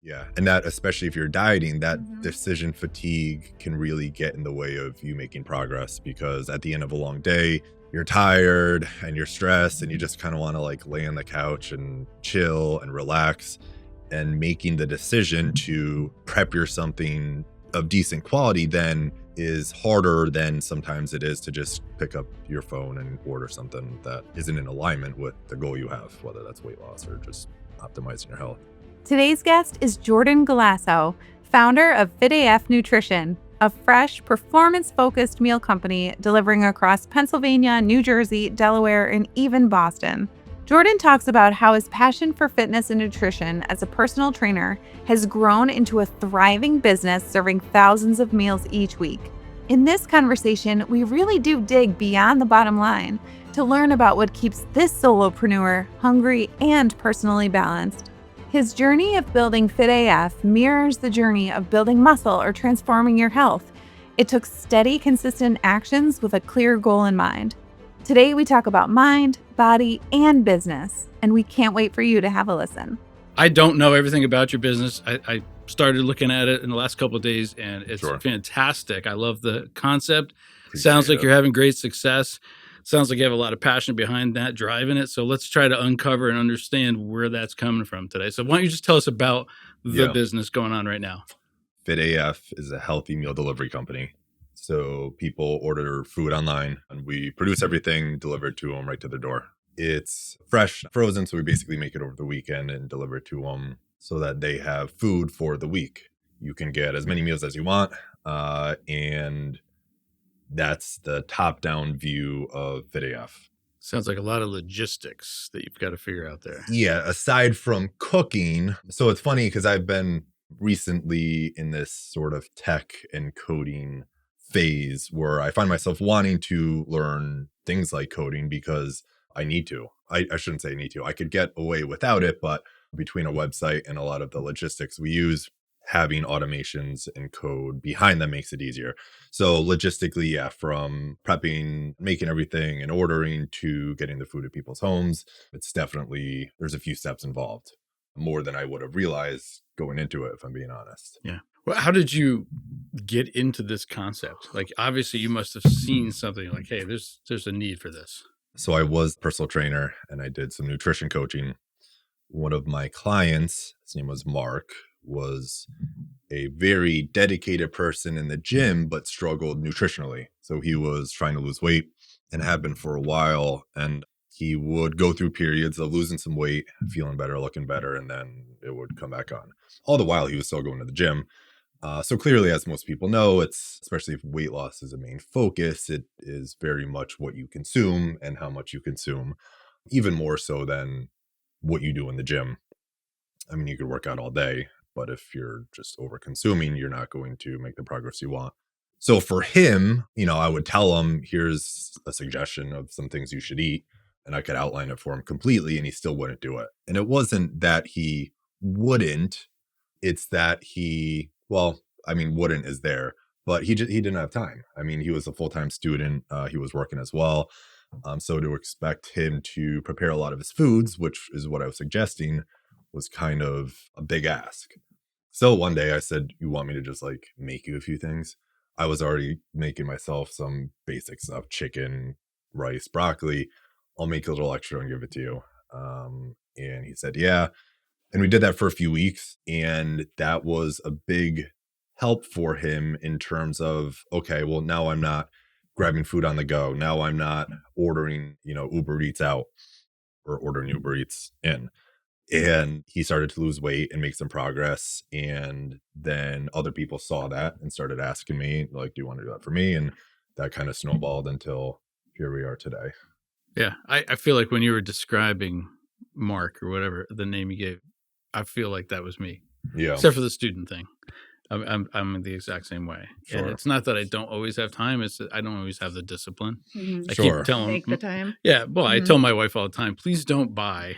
Yeah. And that, especially if you're dieting, that Mhm. decision fatigue can really get in the way of you making progress, because at the end of a long day, you're tired and you're stressed and you just kind of want to like lay on the couch and chill and relax. And making the decision to prep your something of decent quality then is harder than sometimes it is to just pick up your phone and order something that isn't in alignment with the goal you have, whether that's weight loss or just optimizing your health. Today's guest is Jordan Galasso, founder of FitAF Nutrition, a fresh, performance-focused meal company delivering across Pennsylvania, New Jersey, Delaware, and even Boston. Jordan talks about how his passion for fitness and nutrition as a personal trainer has grown into a thriving business serving thousands of meals each week. In this conversation, we really do dig beyond the bottom line to learn about what keeps this solopreneur hungry and personally balanced. His journey of building FitAF mirrors the journey of building muscle or transforming your health. It took steady, consistent actions with a clear goal in mind. Today, we talk about mind, body, and business, and we can't wait for you to have a listen. I don't know everything about your business. I started looking at it in the last couple of days, and it's Sure. fantastic. I love the concept. Appreciate Sounds like it. you're having great success. Sounds like you have a lot of passion behind that, driving it. So let's try to uncover and understand where that's coming from today. So why don't you just tell us about the Yeah. business going on right now? FitAF is a healthy meal delivery company. So people order food online and we produce everything delivered to them right to their door. It's fresh, frozen. So we basically make it over the weekend and deliver it to them so that they have food for the week. You can get as many meals as you want. And that's the top down view of FitAF. Sounds like a lot of logistics that you've got to figure out there. Yeah, aside from cooking. So it's funny because I've been recently in this sort of tech and coding phase where I find myself wanting to learn things like coding because I need to. I shouldn't say I need to. I could get away without it, but between a website and a lot of the logistics we use, having automations and code behind them makes it easier. So logistically, yeah, from prepping, making everything and ordering to getting the food at people's homes, it's definitely, there's a few steps involved, more than I would have realized going into it, if I'm being honest. Yeah. Well, how did you get into this concept? Like, obviously, you must have seen something like, hey, there's a need for this. So I was a personal trainer and I did some nutrition coaching. One of my clients, his name was Mark, was a very dedicated person in the gym, but struggled nutritionally. So he was trying to lose weight and had been for a while. And he would go through periods of losing some weight, feeling better, looking better, and then it would come back on. All the while, he was still going to the gym. So clearly, as most people know, it's, especially if weight loss is a main focus, it is very much what you consume and how much you consume, even more so than what you do in the gym. I mean, you could work out all day, but if you're just over consuming, you're not going to make the progress you want. So for him, I would tell him, here's a suggestion of some things you should eat. And I could outline it for him completely and he still wouldn't do it. And it wasn't that he wouldn't, it's that wouldn't is there, but he didn't have time. I mean, he was a full-time student. He was working as well. So to expect him to prepare a lot of his foods, which is what I was suggesting, was kind of a big ask. So one day I said, you want me to just like make you a few things? I was already making myself some basic stuff, chicken, rice, broccoli. I'll make a little extra and give it to you. And he said, yeah. And we did that for a few weeks. And that was a big help for him in terms of, okay, well, now I'm not grabbing food on the go. Now I'm not ordering, Uber Eats out or ordering Uber Eats in. And he started to lose weight and make some progress. And then other people saw that and started asking me, like, do you want to do that for me? And that kind of snowballed until here we are today. Yeah. I feel like when you were describing Mark or whatever the name you gave, I feel like that was me. Yeah. Except for the student thing. I'm the exact same way. Sure. And it's not that I don't always have time. It's that I don't always have the discipline. I Sure. keep telling Make the time. Yeah. Well, I tell my wife all the time, please don't buy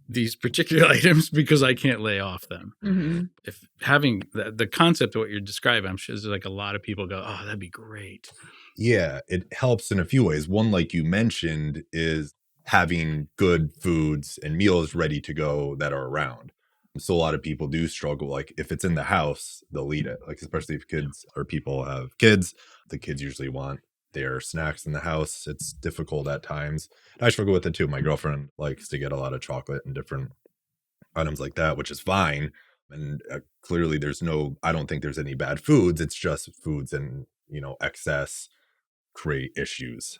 these particular items because I can't lay off them. If having the concept of what you're describing, I'm sure there's like a lot of people go, oh, that'd be great. Yeah, it helps in a few ways. One, like you mentioned, is having good foods and meals ready to go that are around. So a lot of people do struggle. Like if it's in the house, they'll eat it. Like especially if kids or people have kids, the kids usually want their snacks in the house. It's difficult at times. I struggle with it too. My girlfriend likes to get a lot of chocolate and different items like that, which is fine. And clearly I don't think there's any bad foods. It's just foods and, excess create issues.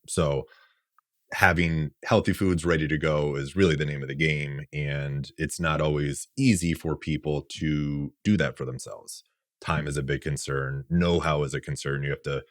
So having healthy foods ready to go is really the name of the game. And it's not always easy for people to do that for themselves. Time is a big concern. Know-how is a concern. You have to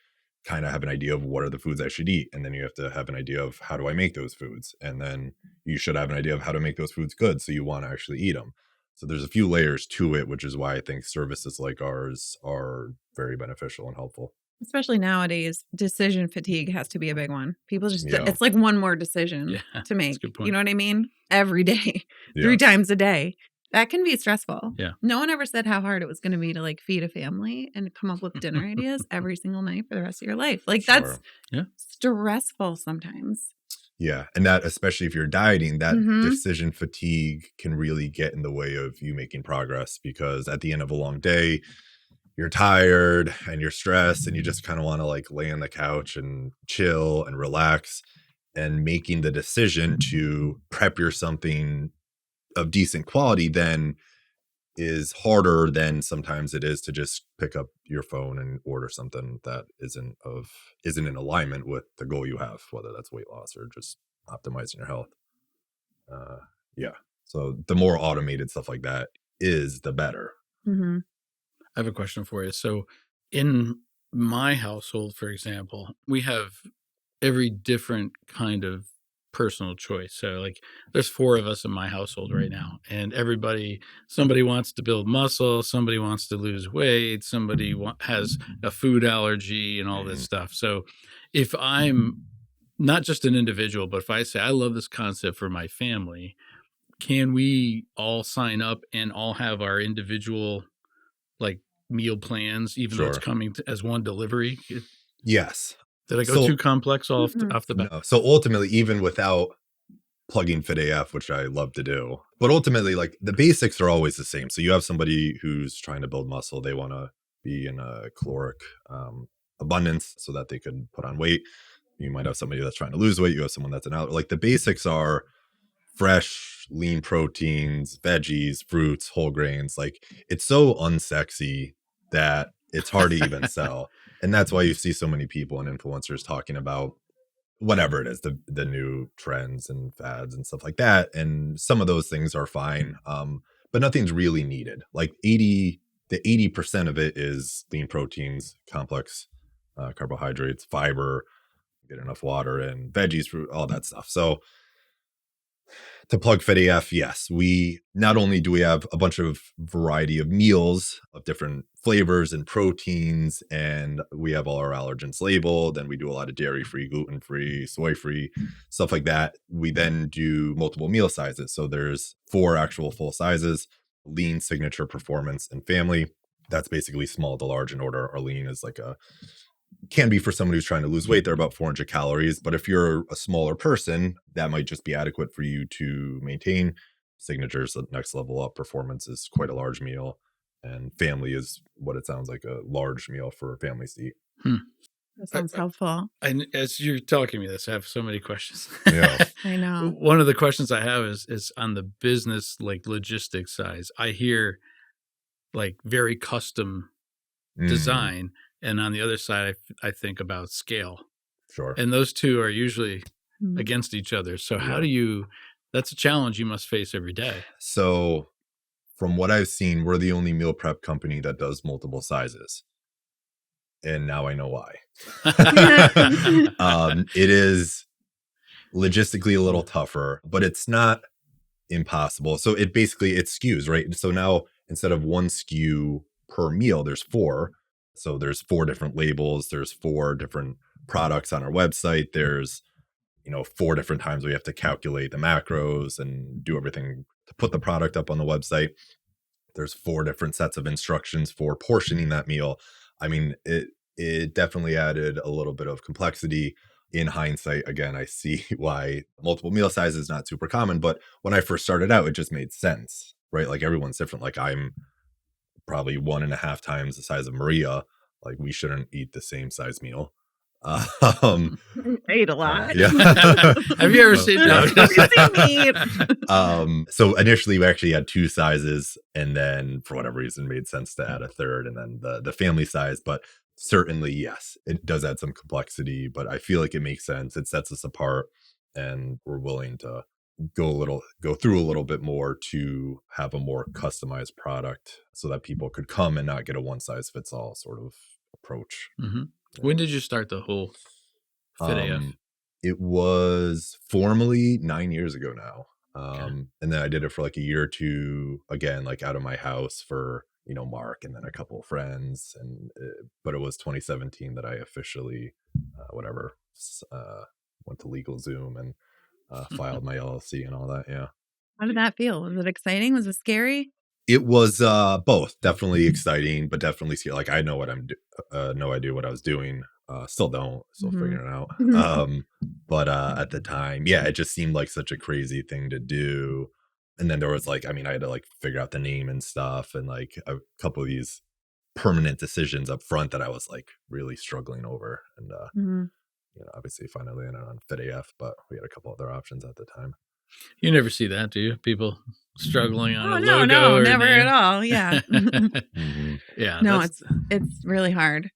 kind of have an idea of what are the foods I should eat. And then you have to have an idea of how do I make those foods. And then you should have an idea of how to make those foods good. So you want to actually eat them. So there's a few layers to it, which is why I think services like ours are very beneficial and helpful. Especially nowadays, decision fatigue has to be a big one. People just, Yeah. it's like one more decision to make. That's a good point. You know what I mean? Every day, Yeah. 3 times a day. That can be stressful. Yeah. No one ever said how hard it was going to be to like feed a family and come up with dinner ideas every single night for the rest of your life. Like that's stressful sometimes. Yeah. And that, especially if you're dieting, that Mhm. decision fatigue can really get in the way of you making progress, because at the end of a long day, you're tired and you're stressed and you just kind of want to like lay on the couch and chill and relax. And making the decision to prep your something of decent quality then is harder than sometimes it is to just pick up your phone and order something that isn't in alignment with the goal you have, whether that's weight loss or just optimizing your health. Yeah. So the more automated stuff like that is, the better. Mm-hmm. I have a question for you. So in my household, for example, we have every different kind of personal choice. So like there's 4 of us in my household right now, and somebody wants to build muscle, somebody wants to lose weight, somebody has a food allergy and all this stuff. So if I'm not just an individual, but if I say I love this concept for my family, can we all sign up and all have our individual like meal plans, even though it's coming as one delivery? Yes. Did I go too complex off the bat? No. So ultimately, even without plugging FitAF, which I love to do, but ultimately, like the basics are always the same. So you have somebody who's trying to build muscle. They want to be in a caloric abundance so that they can put on weight. You might have somebody that's trying to lose weight. You have someone that's an out. Like the basics are fresh, lean proteins, veggies, fruits, whole grains. Like it's so unsexy that it's hard to even sell. And that's why you see so many people and influencers talking about whatever it is, the new trends and fads and stuff like that. And some of those things are fine. But nothing's really needed. Like 80% of it is lean proteins, complex carbohydrates, fiber, get enough water, and veggies, fruit, all that stuff. So to plug FitAF, yes, we not only do we have a bunch of variety of meals of different flavors and proteins, and we have all our allergens labeled, and we do a lot of dairy-free, gluten-free, soy-free, stuff like that. We then do multiple meal sizes. So there's 4 actual full sizes: lean, signature, performance, and family. That's basically small to large in order. Our lean is like can be for someone who's trying to lose weight. They're about 400 calories. But if you're a smaller person, that might just be adequate for you to maintain. Signature's the next level up. Performance is quite a large meal. And family is what it sounds like, a large meal for families to eat. That sounds helpful. And as you're talking to me this, I have so many questions. Yeah. I know. One of the questions I have is on the business, like logistics size. I hear like very custom design. And on the other side, I think about scale. Sure. And those two are usually against each other. So how do you, that's a challenge you must face every day. So from what I've seen, we're the only meal prep company that does multiple sizes. And now I know why. It is logistically a little tougher, but it's not impossible. So it SKUs, right? So now instead of 1 SKU per meal, there's 4. So there's 4 different labels. There's 4 different products on our website. There's, 4 different times we have to calculate the macros and do everything to put the product up on the website. There's 4 different sets of instructions for portioning that meal. I mean, it definitely added a little bit of complexity. In hindsight, again, I see why multiple meal size is not super common. But when I first started out, it just made sense. right? Like everyone's different. Like I'm probably 1.5 times the size of Maria. Like we shouldn't eat the same size meal. I ate a lot. Yeah. Have you ever seen So initially we actually had 2 sizes, and then for whatever reason made sense to add a third, and then the family size. But certainly, yes, it does add some complexity, but I feel like it makes sense. It sets us apart, and we're willing to go through a little bit more to have a more customized product so that people could come and not get a one size fits all sort of approach. Mm-hmm. When did you start the whole Fit AF? It was formally 9 years ago now. And then I did it for like a year or two, again, like out of my house for, Mark and then a couple of friends. But it was 2017 that I officially, went to LegalZoom and filed my LLC and all that. Yeah. How did that feel? Was it exciting? Was it scary? It was both. Definitely exciting, but definitely scary. Like I know what no idea what I was doing. Still don't. Still figuring it out. But at the time, yeah, it just seemed like such a crazy thing to do. And then there was like, I had to like figure out the name and stuff, and like a couple of these permanent decisions up front that I was like really struggling over. And obviously finally ended on Fit AF, but we had a couple other options at the time. You never see that, do you? People struggling on a no, logo. No, or never name? at all. Yeah. Yeah. No, it's really hard.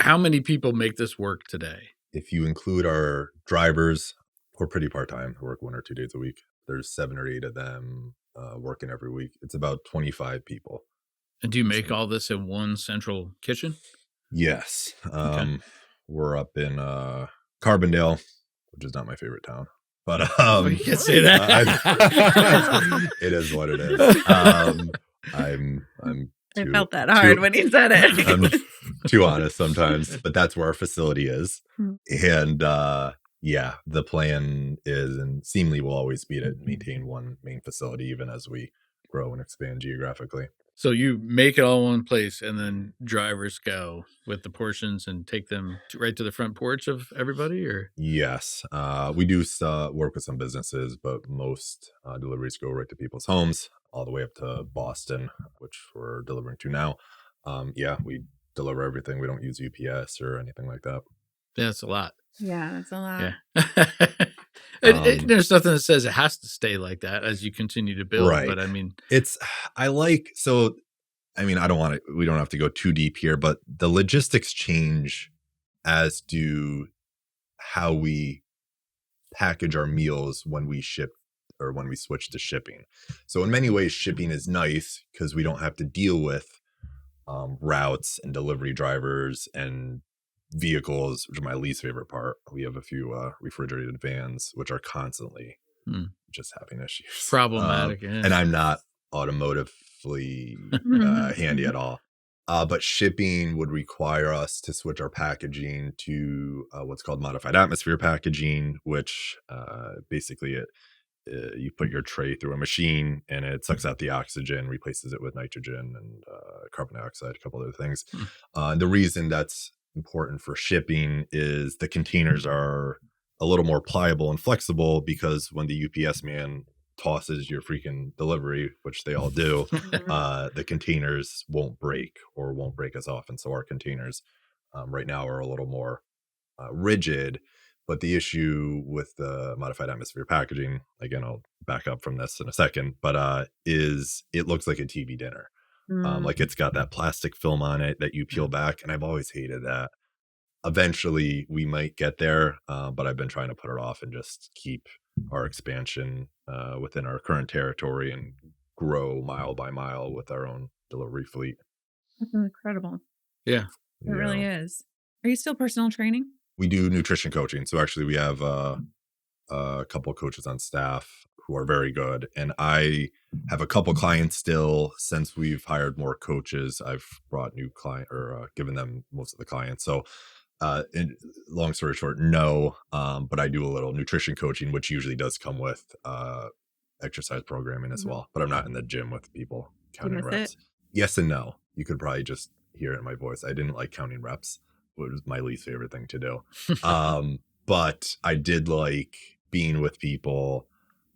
How many people make this work today? If you include our drivers, we're pretty part-time. We work 1 or 2 days a week. There's 7 or 8 of them working every week. It's about 25 people. And do you make all this in one central kitchen? Yes. We're up in Carbondale, which is not my favorite town. But you can't say that. It is what it is. I'm I felt that hard when he said it. I'm too honest sometimes, but that's where our facility is. And the plan is, and seemingly will always be, to maintain one main facility even as we grow and expand geographically. So you make it all in one place, and then drivers go with the portions and take them right to the front porch of everybody, or? Yes. We do work with some businesses, but most deliveries go right to people's homes, all the way up to Boston, which we're delivering to now. We deliver everything. We don't use UPS or anything like that. Yeah, that's a lot. Yeah, that's a lot. Yeah. There's nothing that says it has to stay like that as you continue to build. Right. But we don't have to go too deep here, but the logistics change, as do how we package our meals when we ship or when we switch to shipping. So in many ways, shipping is nice because we don't have to deal with routes and delivery drivers and vehicles, which are my least favorite part. We have a few refrigerated vans, which are constantly just having issues. Problematic. And I'm not automotively handy at all. But shipping would require us to switch our packaging to what's called modified atmosphere packaging, which basically you put your tray through a machine and it sucks out the oxygen, replaces it with nitrogen and carbon dioxide, a couple other things. The reason that's important for shipping is the containers are a little more pliable and flexible, because when the UPS man tosses your freaking delivery, which they all do, the containers won't break as often. So our containers right now are a little more rigid. But the issue with the modified atmosphere packaging, again, I'll back up from this in a second, but is it looks like a TV dinner. Like it's got that plastic film on it that you peel back, and I've always hated that. Eventually we might get there, but I've been trying to put it off and just keep our expansion within our current territory and grow mile by mile with our own delivery fleet. That's incredible. Yeah. It really is. Are you still personal training? We do nutrition coaching. So actually we have a couple of coaches on staff who are very good. And I have a couple clients still. Since we've hired more coaches, I've brought new client or given them most of the clients. So long story short, no. But I do a little nutrition coaching, which usually does come with exercise programming as well. But I'm not in the gym with people counting reps. Yes and no. You could probably just hear it in my voice. I didn't like counting reps, which was my least favorite thing to do. But I did like being with people.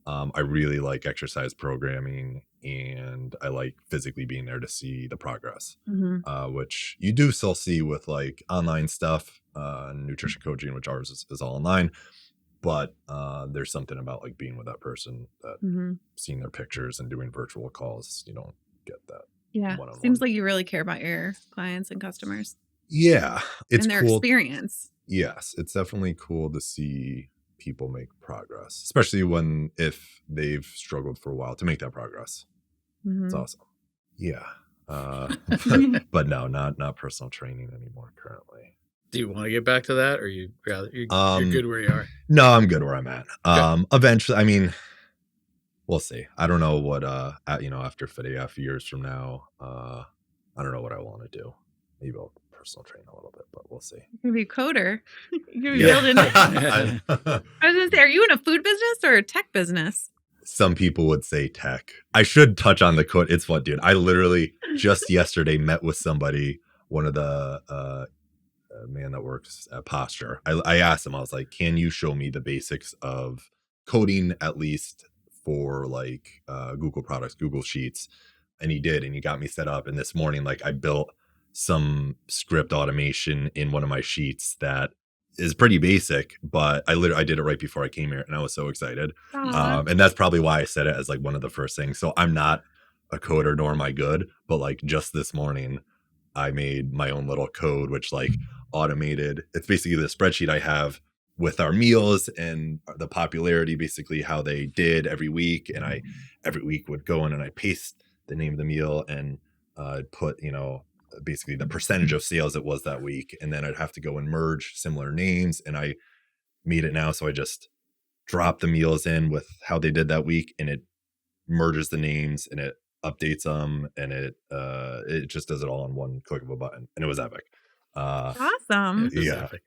I really like exercise programming, and I like physically being there to see the progress, Mm-hmm. which you do still see with like online stuff, nutrition coaching, which ours is all online. But there's something about like being with that person, that Mm-hmm. seeing their pictures and doing virtual calls, you don't get that Yeah. one-on-one. Seems like you really care about your clients and customers Yeah, it's and their cool. experience. Yes, it's definitely cool to see people make progress, especially if they've struggled for a while to make that progress. It's Mm-hmm. awesome. Yeah. But no, not personal training anymore currently. Do you want to get back to that, or you're Um, good where you are? No, I'm good where I'm at. Okay. Eventually, I mean, we'll see. I don't know what after FIDAF years from now, I don't know what I want to do. Maybe I'll personal train a little bit, but we'll see. You can be a coder. You can be Yeah. building. I was gonna say, are you in a food business or a tech business? Some people would say tech. I should touch on the code. It's what, dude. I literally just yesterday met with somebody, one of the man that works at Posture. I asked him, I was like, can you show me the basics of coding, at least for like Google products, Google Sheets? And he did, and he got me set up. And this morning, like, I built some script automation in one of my sheets that is pretty basic, but I did it right before I came here, and I was so excited. And that's probably why I said it as like one of the first things. So I'm not a coder, nor am I good, but like just this morning I made my own little code, which like automated. It's basically the spreadsheet I have with our meals and the popularity, basically how they did every week. And I every week would go in and I paste the name of the meal and put, basically the percentage of sales it was that week. And then I'd have to go and merge similar names. And I made it now. So I just drop the meals in with how they did that week, and it merges the names and it updates them, and it just does it all in one click of a button, and it was epic. Awesome. It is Yeah. epic.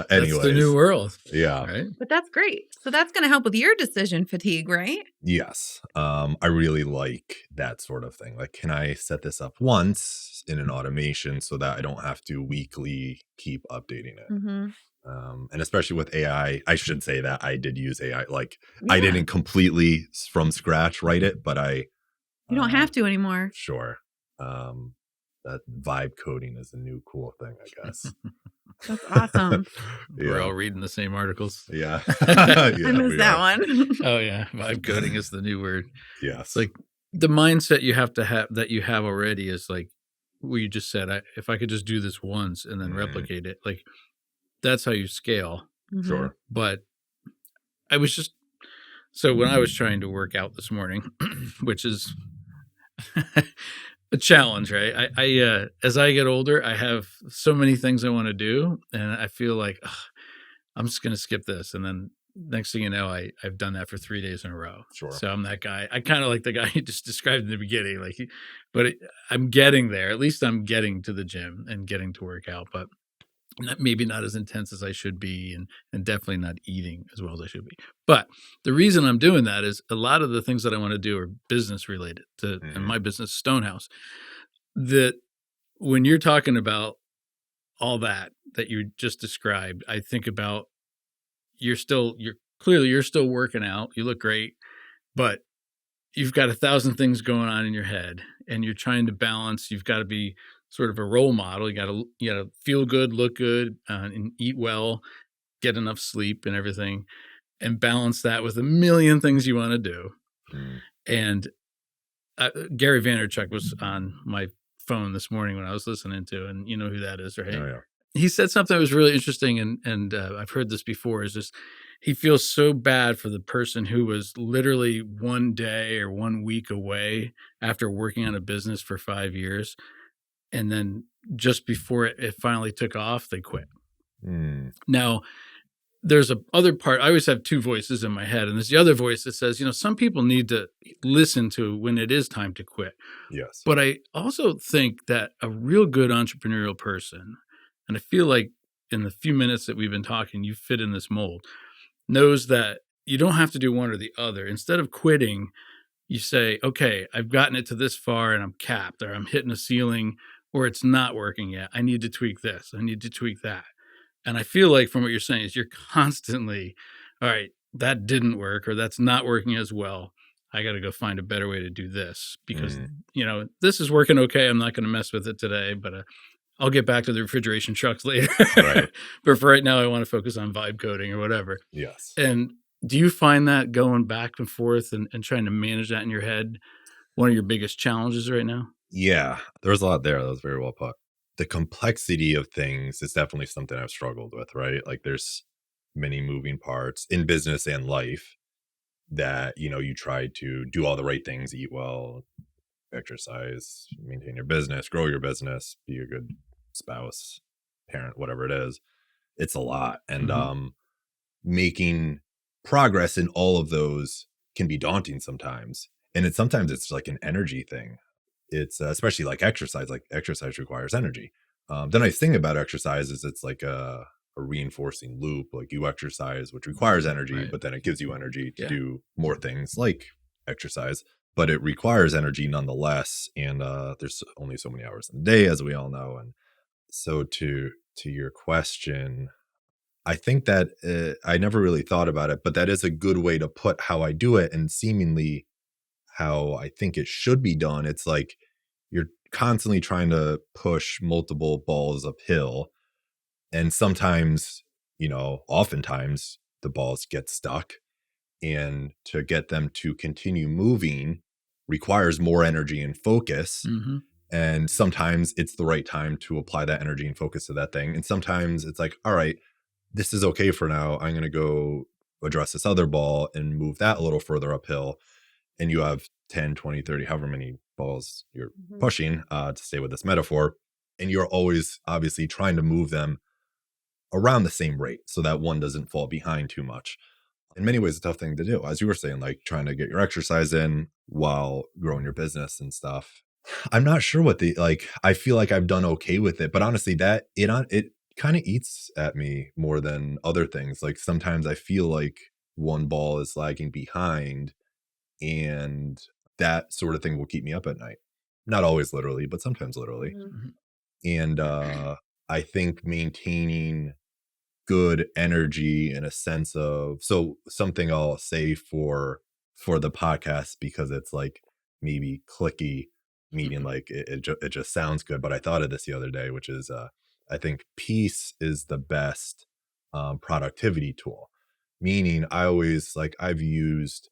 Anyways, That's the new world. Yeah. Right. But that's great. So that's going to help with your decision fatigue, right? Yes. I really like that sort of thing. Like, can I set this up once in an automation so that I don't have to weekly keep updating it? Mm-hmm. And especially with AI, I should say that I did use AI. Like, I didn't completely from scratch write it, but You don't have to anymore. Sure. That vibe coding is a new cool thing, I guess. That's awesome. We're all reading the same articles. Yeah. I missed that one. Oh yeah, vibe coding is the new word. Yes. It's like the mindset you have to have that you have already is like what you just said. If I could just do this once and then replicate it, like that's how you scale. Mm-hmm. Sure. But I was just so when I was trying to work out this morning, which is a challenge, right? I as I get older, I have so many things I want to do, and I feel like I'm just going to skip this, and then next thing you know, I've done that for 3 days in a row. Sure. So I'm that guy. I kind of like the guy you just described in the beginning, I'm getting there. At least I'm getting to the gym and getting to work out, but maybe not as intense as I should be, and definitely not eating as well as I should be. But the reason I'm doing that is a lot of the things that I want to do are business related to, and my business, Stonehouse. That when you're talking about all that you just described, I think about you're still working out. You look great, but you've got 1,000 things going on in your head, and you're trying to balance. You've got to be sort of a role model. You got to feel good, look good, and eat well, get enough sleep and everything, and balance that with a million things you want to do. And Gary Vaynerchuk was on my phone this morning when I was listening to, and you know who that is, right? Oh, yeah. He said something that was really interesting, and I've heard this before, is just he feels so bad for the person who was literally 1 day or 1 week away after working on a business for 5 years. And then just before it finally took off, they quit. Now, there's a other part. I always have two voices in my head, and there's the other voice that says, some people need to listen to when it is time to quit. Yes. But I also think that a real good entrepreneurial person, and I feel like in the few minutes that we've been talking, you fit in this mold, knows that you don't have to do one or the other. Instead of quitting, you say, okay, I've gotten it to this far and I'm capped, or I'm hitting a ceiling, or it's not working yet. I need to tweak this. I need to tweak that. And I feel like from what you're saying is you're constantly, all right, that didn't work, or that's not working as well. I got to go find a better way to do this because, Mm. this is working okay. I'm not going to mess with it today, but I'll get back to the refrigeration trucks later. Right. But for right now, I want to focus on vibe coding or whatever. Yes. And do you find that going back and forth and trying to manage that in your head one of your biggest challenges right now? Yeah, there's a lot there. That was very well put. The complexity of things is definitely something I've struggled with, right? Like there's many moving parts in business and life that, you try to do all the right things, eat well, exercise, maintain your business, grow your business, be a good spouse, parent, whatever it is. It's a lot. And Mhm. making progress in all of those can be daunting sometimes. And sometimes it's like an energy thing. It's especially like exercise requires energy. The nice thing about exercise is it's like a reinforcing loop. Like you exercise, which requires energy, Right. but then it gives you energy to Yeah. do more things like exercise. But it requires energy nonetheless. And there's only so many hours in a day, as we all know. And so to your question, I think that I never really thought about it, but that is a good way to put how I do it, and seemingly how I think it should be done. It's like you're constantly trying to push multiple balls uphill. And sometimes, oftentimes the balls get stuck. And to get them to continue moving requires more energy and focus. Mhm. And sometimes it's the right time to apply that energy and focus to that thing. And sometimes it's like, all right, this is okay for now. I'm going to go address this other ball and move that a little further uphill. And you have 10, 20, 30, however many balls you're pushing, to stay with this metaphor. And you're always obviously trying to move them around the same rate so that one doesn't fall behind too much. In many ways, a tough thing to do. As you were saying, like trying to get your exercise in while growing your business and stuff. I'm not sure what I feel like I've done okay with it, but honestly, it kind of eats at me more than other things. Like sometimes I feel like one ball is lagging behind, and that sort of thing will keep me up at night. Not always literally, but sometimes literally. Mhm. And I think maintaining good energy and a sense of, so something I'll say for the podcast, because it's like maybe clicky, meaning like it just sounds good, but I thought of this the other day, which is I think peace is the best productivity tool. Meaning I've used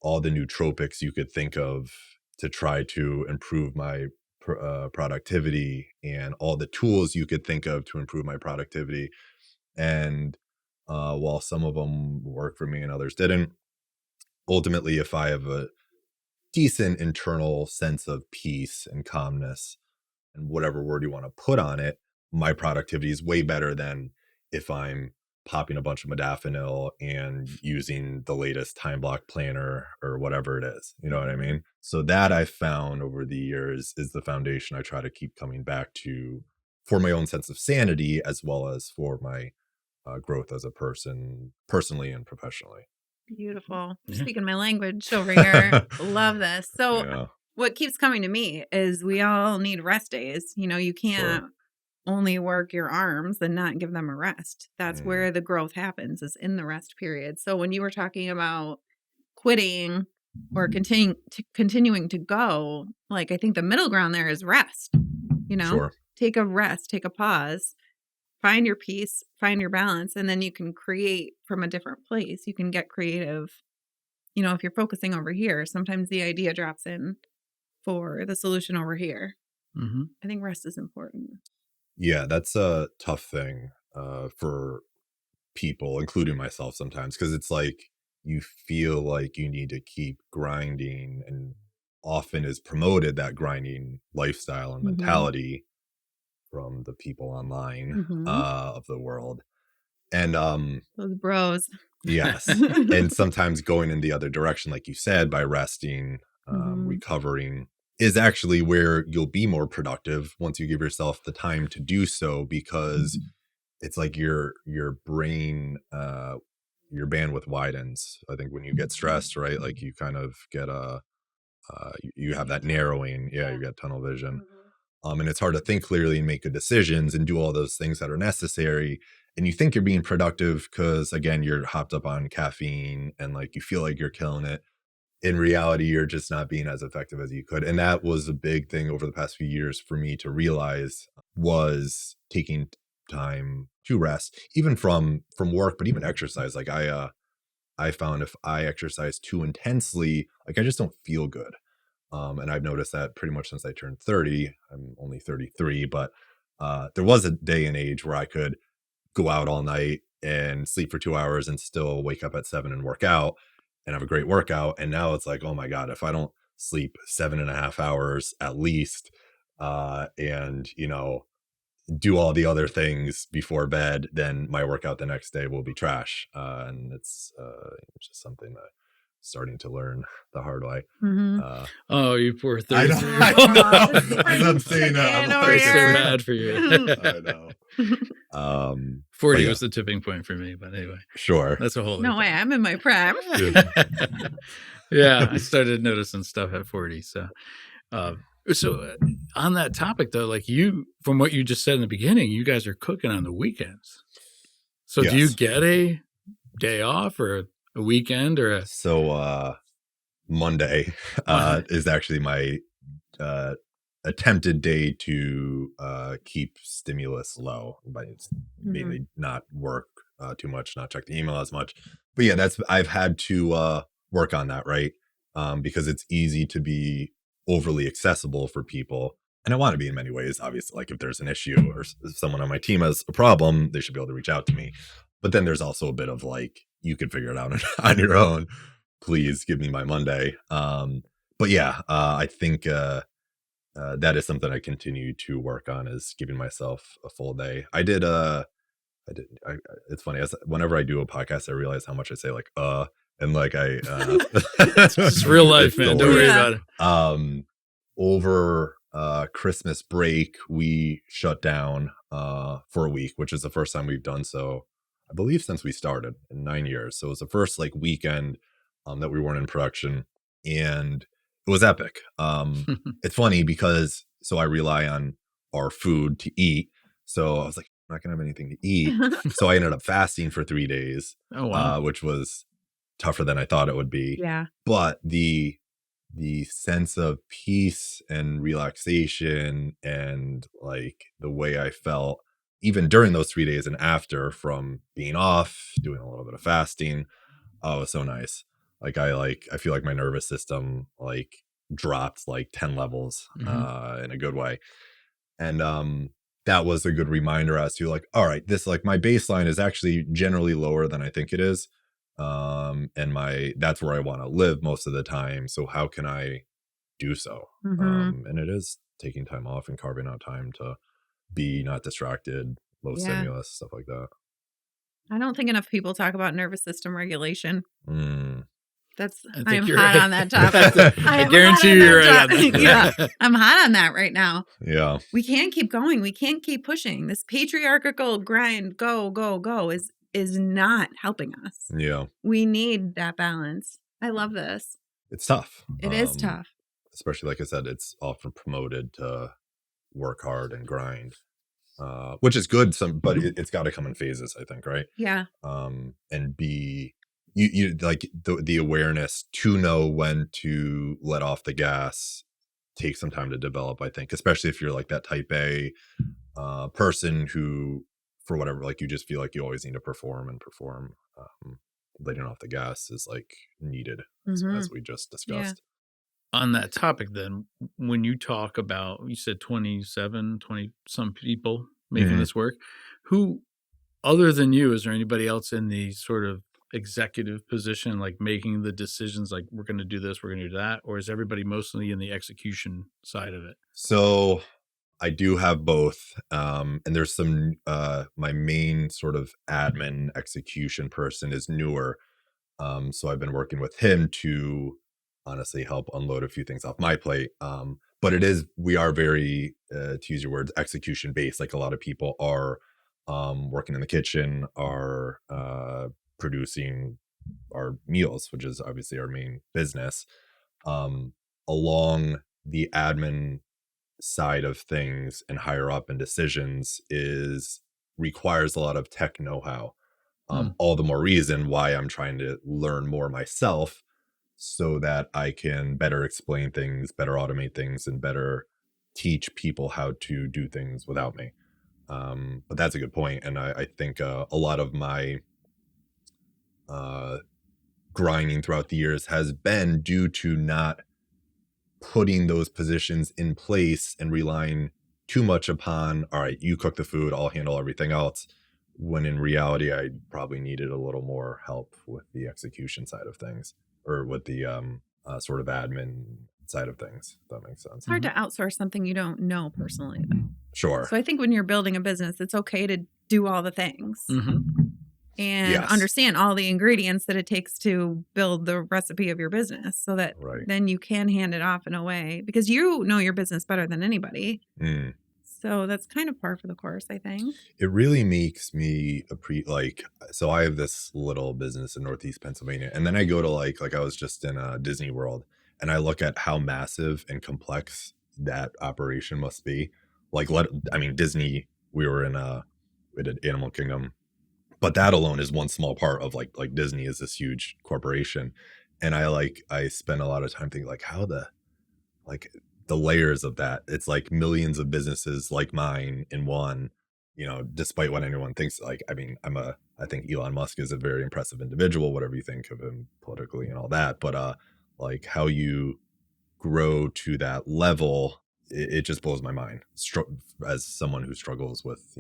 all the nootropics you could think of to try to improve my productivity, and all the tools you could think of to improve my productivity. And while some of them work for me and others didn't, ultimately, if I have a decent internal sense of peace and calmness, and whatever word you want to put on it, my productivity is way better than if I'm popping a bunch of modafinil and using the latest time block planner or whatever it is. You know what I mean? So that I've found over the years is the foundation I try to keep coming back to for my own sense of sanity, as well as for my growth as a person, personally and professionally. Beautiful. Yeah. Speaking my language over here. Love this. So, Yeah, what keeps coming to me is we all need rest days. You sure. can't only work your arms and not give them a rest. That's Mm, where the growth happens, is in the rest period. So, when you were talking about quitting or continuing to go, like, I think the middle ground there is rest. You know, sure. take a rest, take a pause, find your peace, find your balance, and then you can create from a different place. You can get creative. If you're focusing over here, sometimes the idea drops in for the solution over here. Mhm. I think rest is important. Yeah, that's a tough thing for people, including myself sometimes, because it's like you feel like you need to keep grinding, and often is promoted that grinding lifestyle and Mhm. mentality from the people online Mhm. of the world. And Those bros. yes, and sometimes going in the other direction, like you said, by resting, Mhm. recovering, is actually where you'll be more productive once you give yourself the time to do so, because it's like your brain, your bandwidth widens. I think when you get stressed, right, like you kind of get you have that narrowing. Yeah, you Yeah. get tunnel vision. Mhm. And it's hard to think clearly and make good decisions and do all those things that are necessary. And you think you're being productive because, again, you're hopped up on caffeine and like you feel like you're killing it. in reality, you're just not being as effective as you could. And that was a big thing over the past few years for me to realize, was taking time to rest, even from work, but even exercise. Like I found if I exercise too intensely, like I just don't feel good. And I've noticed that pretty much since I turned 30. I'm only 33, but there was a day and age where I could go out all night and sleep for 2 hours and still wake up at 7 and work out and have a great workout. And now it's like, oh my God, if I don't sleep 7.5 hours at least, and do all the other things before bed, then my workout the next day will be trash. And it's just something that I'm starting to learn the hard way. Oh, you poor I 33. know. I'm saying that. It's so bad for you. I know. 40 yeah. was the tipping point for me, but anyway, Sure. that's a whole No, other I am in my prime. Yeah, I started noticing stuff at 40. So on that topic though, like from what you just said in the beginning, you guys are cooking on the weekends. So do you Yes. get a day off or a weekend or So Monday is actually my attempted day to keep stimulus low, but it's mainly not work too much, not check the email as much. But yeah, I've had to work on that, right? Because it's easy to be overly accessible for people. And I want to be in many ways, obviously. Like if there's an issue or someone on my team has a problem, they should be able to reach out to me. But then there's also a bit of like, you could figure it out on your own. Please give me my Monday. But yeah, I think that is something I continue to work on, is giving myself a full day. It's funny, whenever I do a podcast, I realize how much I say like, and like it's real life, man. Don't worry about it. Over Christmas break, we shut down for a week, which is the first time we've done so, I believe, since we started in 9 years. So it was the first like weekend that we weren't in production, and it was epic. It's funny because I rely on our food to eat. So I was like, I'm not gonna have anything to eat. So I ended up fasting for 3 days, which was tougher than I thought it would be. Yeah. But the sense of peace and relaxation and like the way I felt even during those 3 days and after, from being off, doing a little bit of fasting, it was so nice. Like I feel like my nervous system like dropped like 10 levels in a good way. And that was a good reminder as to like, all right, this, like, my baseline is actually generally lower than I think it is. And that's where I want to live most of the time. So how can I do so? And it is taking time off and carving out time to be not distracted, low stimulus, stuff like that. I don't think enough people talk about nervous system regulation. I'm you're hot right. on that topic. I guarantee you're right on that. Yeah, I'm hot on that right now. Yeah. We can't keep going. We can't keep pushing. This patriarchal grind, go, go, go, is not helping us. Yeah. We need that balance. I love this. It's tough. It is tough. Especially, like I said, it's often promoted to work hard and grind, which is good. But it's got to come in phases, I think, right? Yeah. And be you like the awareness to know when to let off the gas takes some time to develop, I think, especially if you're like that type A person who, for whatever, like, you just feel like you always need to perform. Letting off the gas is like needed, as we just discussed. On that topic, then, when you talk about, you said 20 some people making this work, who, other than you, is there anybody else in the sort of executive position, like making the decisions, like, we're going to do this, we're going to do that? Or is everybody mostly in the execution side of it? So I do have both. And there's some, my main sort of admin execution person is newer. So I've been working with him to honestly help unload a few things off my plate. But we are very, to use your words, execution based. Like, a lot of people are working in the kitchen, are producing our meals, which is obviously our main business. Along the admin side of things and higher up in decisions requires a lot of tech know-how. All the more reason why I'm trying to learn more myself, so that I can better explain things, better automate things, and better teach people how to do things without me. But that's a good point, and I think a lot of my uh, grinding throughout the years has been due to not putting those positions in place and relying too much upon, all right, you cook the food, I'll handle everything else. When in reality, I probably needed a little more help with the execution side of things, or with the sort of admin side of things, if that makes sense. It's hard to outsource something you don't know personally, though. Sure. So I think when you're building a business, it's okay to do all the things and Yes. understand all the ingredients that it takes to build the recipe of your business, so that Right. then you can hand it off in a way, because you know your business better than anybody. Mm. So that's kind of par for the course, I think. It really makes me so I have this little business in Northeast Pennsylvania, and then I go to like I was just in Disney World, and I look at how massive and complex that operation must be. I mean, Disney, we did Animal Kingdom, but that alone is one small part of like Disney is this huge corporation. And I spend a lot of time thinking, like, how like the layers of that. It's like millions of businesses like mine in one, despite what anyone thinks. Like, I mean, I think Elon Musk is a very impressive individual, whatever you think of him politically and all that. But like how you grow to that level, it just blows my mind, as someone who struggles with,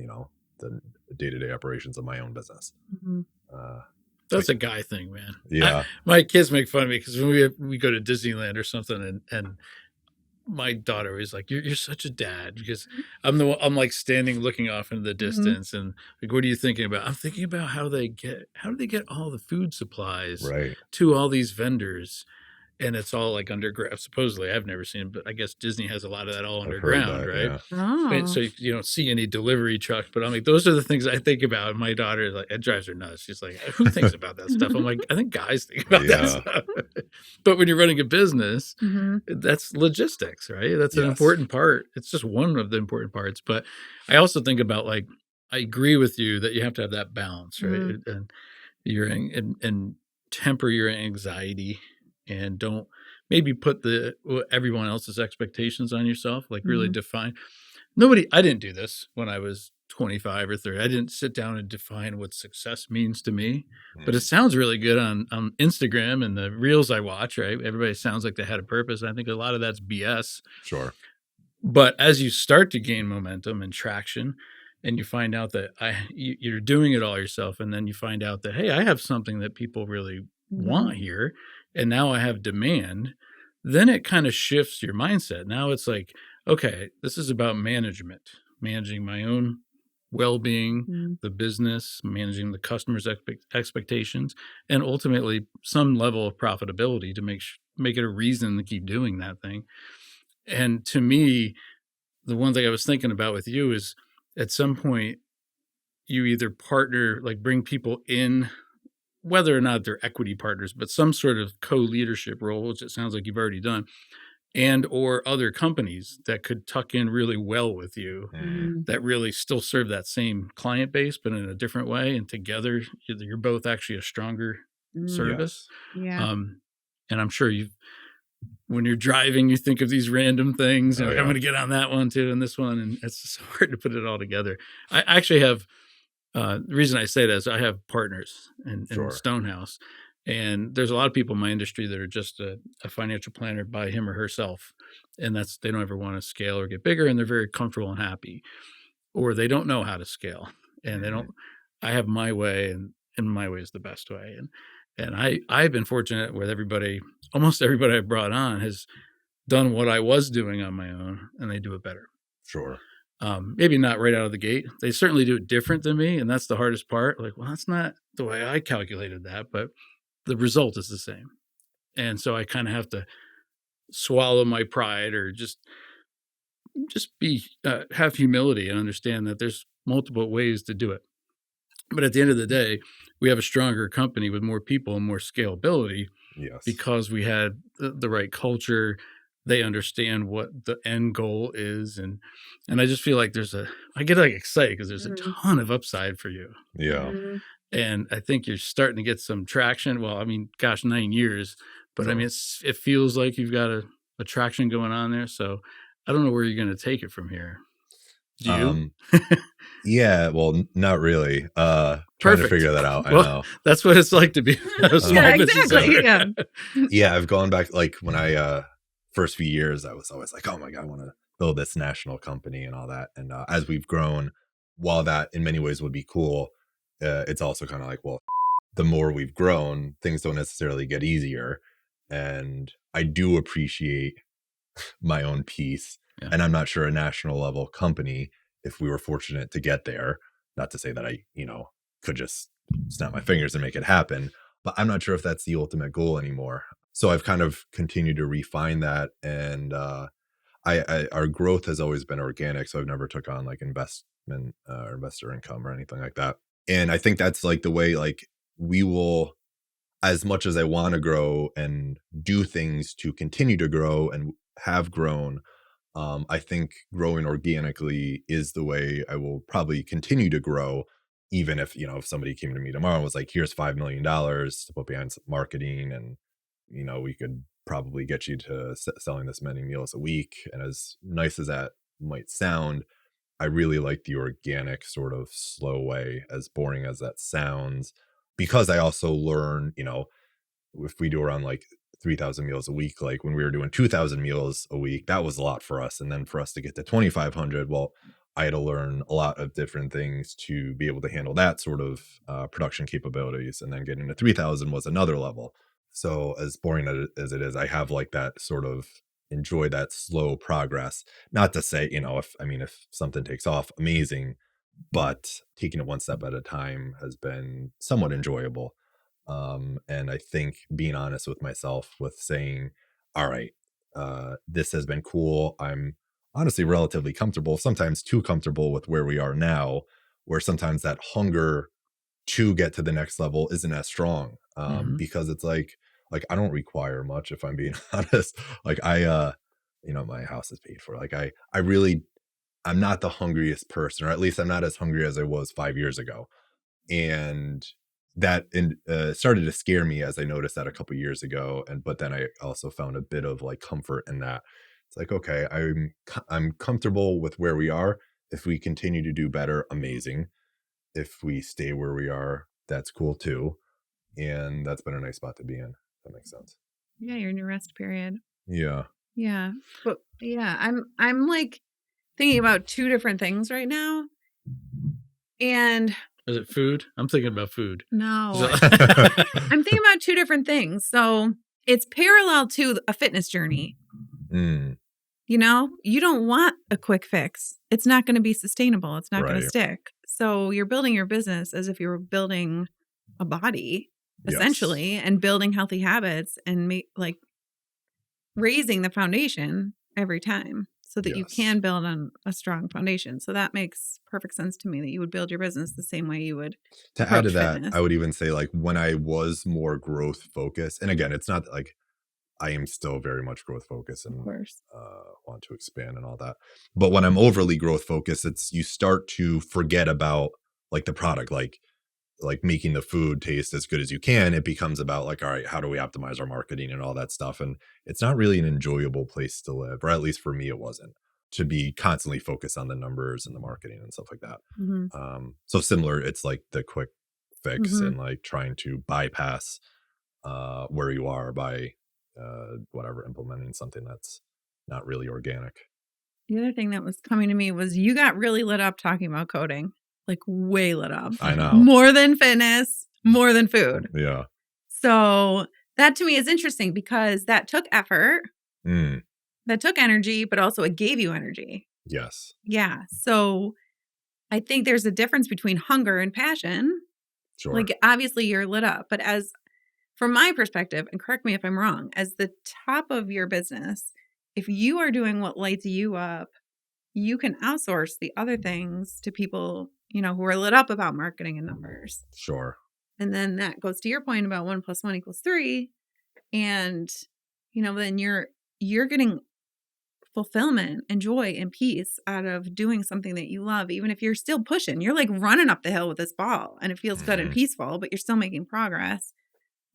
the day-to-day operations of my own business. That's a guy thing, man. Yeah. My kids make fun of me because when we go to Disneyland or something, and my daughter is like, "You're such a dad," because I'm like standing looking off into the distance, and like, what are you thinking about? I'm thinking about how do they get all the food supplies Right. to all these vendors. And it's all like underground. Supposedly, I've never seen it, but I guess Disney has a lot of that all I've heard underground, that, right? yeah. And so you don't see any delivery trucks. But I'm like, those are the things I think about. And my daughter is like, it drives her nuts. She's like, who thinks about that stuff? I'm like, I think guys think about that Yeah. stuff. But when you're running a business, that's logistics, right? That's an Yes. important part. It's just one of the important parts. But I also think about, like, I agree with you that you have to have that balance, right? And and temper your anxiety, and don't maybe put everyone else's expectations on yourself. Like, really define. I didn't do this when I was 25 or 30. I didn't sit down and define what success means to me, but it sounds really good on Instagram and the reels I watch, right? Everybody sounds like they had a purpose. I think a lot of that's BS. Sure. But as you start to gain momentum and traction, and you find out that you're doing it all yourself, and then you find out that, hey, I have something that people really want here, and now I have demand, then it kind of shifts your mindset. Now it's like, okay, this is about managing my own well-being, the business, managing the customer's expectations, and ultimately some level of profitability to make it a reason to keep doing that thing. And to me, the one thing I was thinking about with you is, at some point, you either partner, like bring people in, whether or not they're equity partners, but some sort of co-leadership role, which it sounds like you've already done, and or other companies that could tuck in really well with you, that really still serve that same client base, but in a different way. And together, you're both actually a stronger service. Yeah. And I'm sure when you're driving, you think of these random things. I'm going to get on that one too, and this one, and it's just hard to put it all together. I actually have, the reason I say that is I have partners in Stonehouse, and there's a lot of people in my industry that are just a financial planner by him or herself, and they don't ever want to scale or get bigger, and they're very comfortable and happy, or they don't know how to scale, and they don't. I have my way, and my way is the best way, and I've been fortunate with almost everybody I've brought on has done what I was doing on my own, and they do it better. Sure. Maybe not right out of the gate. They certainly do it different than me, and that's the hardest part. Like, well, that's not the way I calculated that, but the result is the same. And so I kind of have to swallow my pride, or just have humility and understand that there's multiple ways to do it. But at the end of the day, we have a stronger company with more people and more scalability. Yes. Because we had the right culture. They understand what the end goal is. And I just feel like I get like excited because there's a ton of upside for you. Yeah. And I think you're starting to get some traction. Well, I mean, gosh, 9 years, But So, I mean, it feels like you've got a traction going on there. So I don't know where you're going to take it from here. Do you? Yeah, well, not really. Trying to Perfect. figure that out. I Well, know. that's what it's like to be a small Yeah, business exactly. owner. Yeah. Yeah, I've gone back, like, when I first few years, I was always like, "Oh my god, I wanna build this national company," and all that, and, as we've grown, while that in many ways would be cool, it's also kinda like, well, the more we've grown, things don't necessarily get easier, and I do appreciate my own piece, Yeah. and I'm not sure a national level company, if we were fortunate to get there, not to say that I, could just snap my fingers and make it happen, but I'm not sure if that's the ultimate goal anymore. So I've kind of continued to refine that, and I our growth has always been organic, so I've never took on like investment or investor income or anything like that. And I think that's like the way, like, we will, as much as I want to grow and do things to continue to grow and have grown, I think growing organically is the way I will probably continue to grow. Even if, if somebody came to me tomorrow and was like, here's $5 million to put behind some marketing, and, we could probably get you to selling this many meals a week. And as nice as that might sound, I really like the organic sort of slow way, as boring as that sounds, because I also learn, if we do around like 3,000 meals a week, like when we were doing 2,000 meals a week, that was a lot for us. And then for us to get to 2,500, well, I had to learn a lot of different things to be able to handle that sort of production capabilities. And then getting to 3,000 was another level. So as boring as it is, I have like that sort of enjoy that slow progress. Not to say, if something takes off, amazing, but taking it one step at a time has been somewhat enjoyable. And I think being honest with myself with saying, all right, this has been cool. I'm honestly relatively comfortable, sometimes too comfortable with where we are now, where sometimes that hunger to get to the next level isn't as strong. Mhm. Because it's like I don't require much, if I'm being honest. Like my house is paid for. Like I really, I'm not the hungriest person, or at least I'm not as hungry as I was 5 years ago. And started to scare me, as I noticed that a couple years ago. And but then I also found a bit of like comfort in that. It's like, okay, I'm comfortable with where we are. If we continue to do better, amazing. If we stay where we are, that's cool too. And that's been a nice spot to be in. If that makes sense. Yeah, you're in your rest period. Yeah. Yeah. But yeah, I'm like thinking about two different things right now. And Is it food? I'm thinking about food. no, So- I'm thinking about two different things. So it's parallel to a fitness journey. Mm, You don't want a quick fix. It's not going to be sustainable. It's not going to right. stick. So you're building your business as if you were building a body, Yes. essentially, and building healthy habits and raising the foundation every time so that you Yes. can build on a strong foundation. So that makes perfect sense to me that you would build your business the same way you would To add to approach that, fitness. I would even say, like, when I was more growth focused, and again, it's not like I am still very much growth focused Of and course. want to expand and all that. But when I'm overly growth focused, it's you start to forget about like the product, like making the food taste as good as you can. It becomes about like, all right, how do we optimize our marketing and all that stuff? And it's not really an enjoyable place to live, or at least for me, it wasn't, to be constantly focused on the numbers and the marketing and stuff like that. Mm-hmm. So similar, it's like the quick fix Mm-hmm. and like trying to bypass where you are by whatever, implementing something that's not really organic. The other thing that was coming to me was you got really lit up talking about coding, like way lit up. I know. More than fitness, more than food. Yeah. So that to me is interesting because that took effort, Mm, that took energy, but also it gave you energy. yes. Yeah. So I think there's a difference between hunger and passion. Sure. Like, obviously, you're lit up, but from my perspective, and correct me if I'm wrong, as the top of your business, if you are doing what lights you up, you can outsource the other things to people, who are lit up about marketing and numbers. Sure. And then that goes to your point about 1 + 1 = 3. And, then you're getting fulfillment and joy and peace out of doing something that you love, even if you're still pushing. You're like running up the hill with this ball and it feels good and Mhm. peaceful, but you're still making progress.